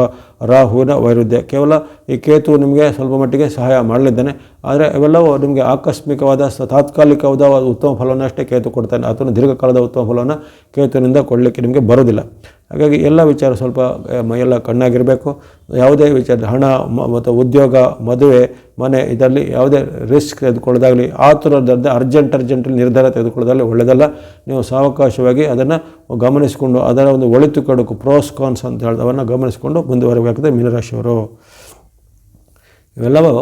ರಾಹುವಿನ ವೈರುಧ್ಯ. ಕೇವಲ ಈ ಕೇತು ನಿಮಗೆ ಸ್ವಲ್ಪ ಮಟ್ಟಿಗೆ ಸಹಾಯ ಮಾಡಲಿದ್ದಾನೆ, ಆದರೆ ಇವೆಲ್ಲವೂ ನಿಮಗೆ ಆಕಸ್ಮಿಕವಾದ ತಾತ್ಕಾಲಿಕವಾದ ಉತ್ತಮ ಫಲವನ್ನು ಅಷ್ಟೇ ಕೇತು ಕೊಡ್ತಾನೆ, ಅಥವಾ ದೀರ್ಘಕಾಲದ ಉತ್ತಮ ಫಲವನ್ನು ಕೇತುವಿನಿಂದ ಕೊಡಲಿಕ್ಕೆ ನಿಮಗೆ ಬರೋದಿಲ್ಲ. ಹಾಗಾಗಿ ಎಲ್ಲ ವಿಚಾರ ಸ್ವಲ್ಪ ಎಲ್ಲ ಕಣ್ಣಾಗಿರಬೇಕು. ಯಾವುದೇ ವಿಚಾರ ಹಣ ಮತ್ತು ಉದ್ಯೋಗ, ಮದುವೆ, ಮನೆ ಇದರಲ್ಲಿ ಯಾವುದೇ ರಿಸ್ಕ್ ತೆಗೆದುಕೊಳ್ಳೋದಾಗಲಿ, ಆತುರದಿಂದ ಅರ್ಜೆಂಟಲ್ಲಿ ನಿರ್ಧಾರ ತೆಗೆದುಕೊಳ್ಳೋದಾಗಲಿ ಒಳ್ಳೆಯದಲ್ಲ. ನೀವು ಸಾವಕಾಶವಾಗಿ ಅದನ್ನು ಗಮನಿಸಿಕೊಂಡು ಅದರ ಒಂದು ಒಳಿತು ಕೆಡುಕು ಪ್ರೋಸ್ ಕಾನ್ಸ್ ಅಂತ ಹೇಳಿದವನ್ನು ಗಮನಿಸಿಕೊಂಡು ಮುಂದುವರಿಬೇಕಾಗ್ತದೆ ಮೀನರಾಶಿಯವರು. ಇವೆಲ್ಲವೂ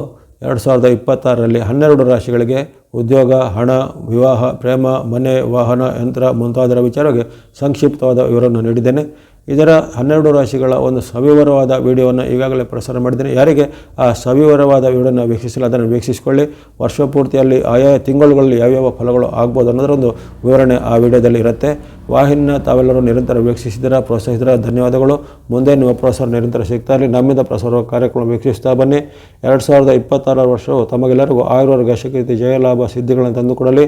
2026ರಲ್ಲಿ 12 ರಾಶಿಗಳಿಗೆ ಉದ್ಯೋಗ, ಹಣ, ವಿವಾಹ, ಪ್ರೇಮ, ಮನೆ, ವಾಹನ, ಯಂತ್ರ ಮುಂತಾದರ ವಿಚಾರವಾಗಿ ಸಂಕ್ಷಿಪ್ತವಾದ ವಿವರವನ್ನು ನೀಡಿದ್ದೇನೆ. ಇದರ 12 ರಾಶಿಗಳ ಒಂದು ಸವಿವರವಾದ ವಿಡಿಯೋವನ್ನು ಈಗಾಗಲೇ ಪ್ರಸಾರ ಮಾಡಿದ್ದೇನೆ. ಯಾರಿಗೆ ಆ ಸವಿವರವಾದ ವಿಡಿಯೋನ ವೀಕ್ಷಿಸಿಲ್ಲ ಅದನ್ನು ವೀಕ್ಷಿಸಿಕೊಳ್ಳಿ. ವರ್ಷಪೂರ್ತಿಯಲ್ಲಿ ಆಯಾ ತಿಂಗಳುಗಳಲ್ಲಿ ಯಾವ್ಯಾವ ಫಲಗಳು ಆಗ್ಬೋದು ಅನ್ನೋದರ ಒಂದು ವಿವರಣೆ ಆ ವಿಡಿಯೋದಲ್ಲಿ ಇರುತ್ತೆ. ವಾಹಿನಿನ ತಾವೆಲ್ಲರೂ ನಿರಂತರ ವೀಕ್ಷಿಸಿದ್ದೀರಾ, ಪ್ರೋತ್ಸಾಹಿಸಿದ್ದೀರಾ, ಧನ್ಯವಾದಗಳು. ಮುಂದೆ ನಿಮ್ಮ ಪ್ರೋತ್ಸಾಹ ನಿರಂತರ ಸಿಗ್ತಾ ಇರಲಿ. ನಮ್ಮಿಂದ ಪ್ರಸಾರ ಕಾರ್ಯಕ್ರಮ ವೀಕ್ಷಿಸ್ತಾ ಬನ್ನಿ. 2026 ವರ್ಷವು ತಮಗೆಲ್ಲರಿಗೂ ಆಯುರ್ವೇದ ಶಕ್ತಿ, ಜಯಲಾಭ, ಸಿದ್ಧಿಗಳನ್ನು ತಂದುಕೊಡಲಿ.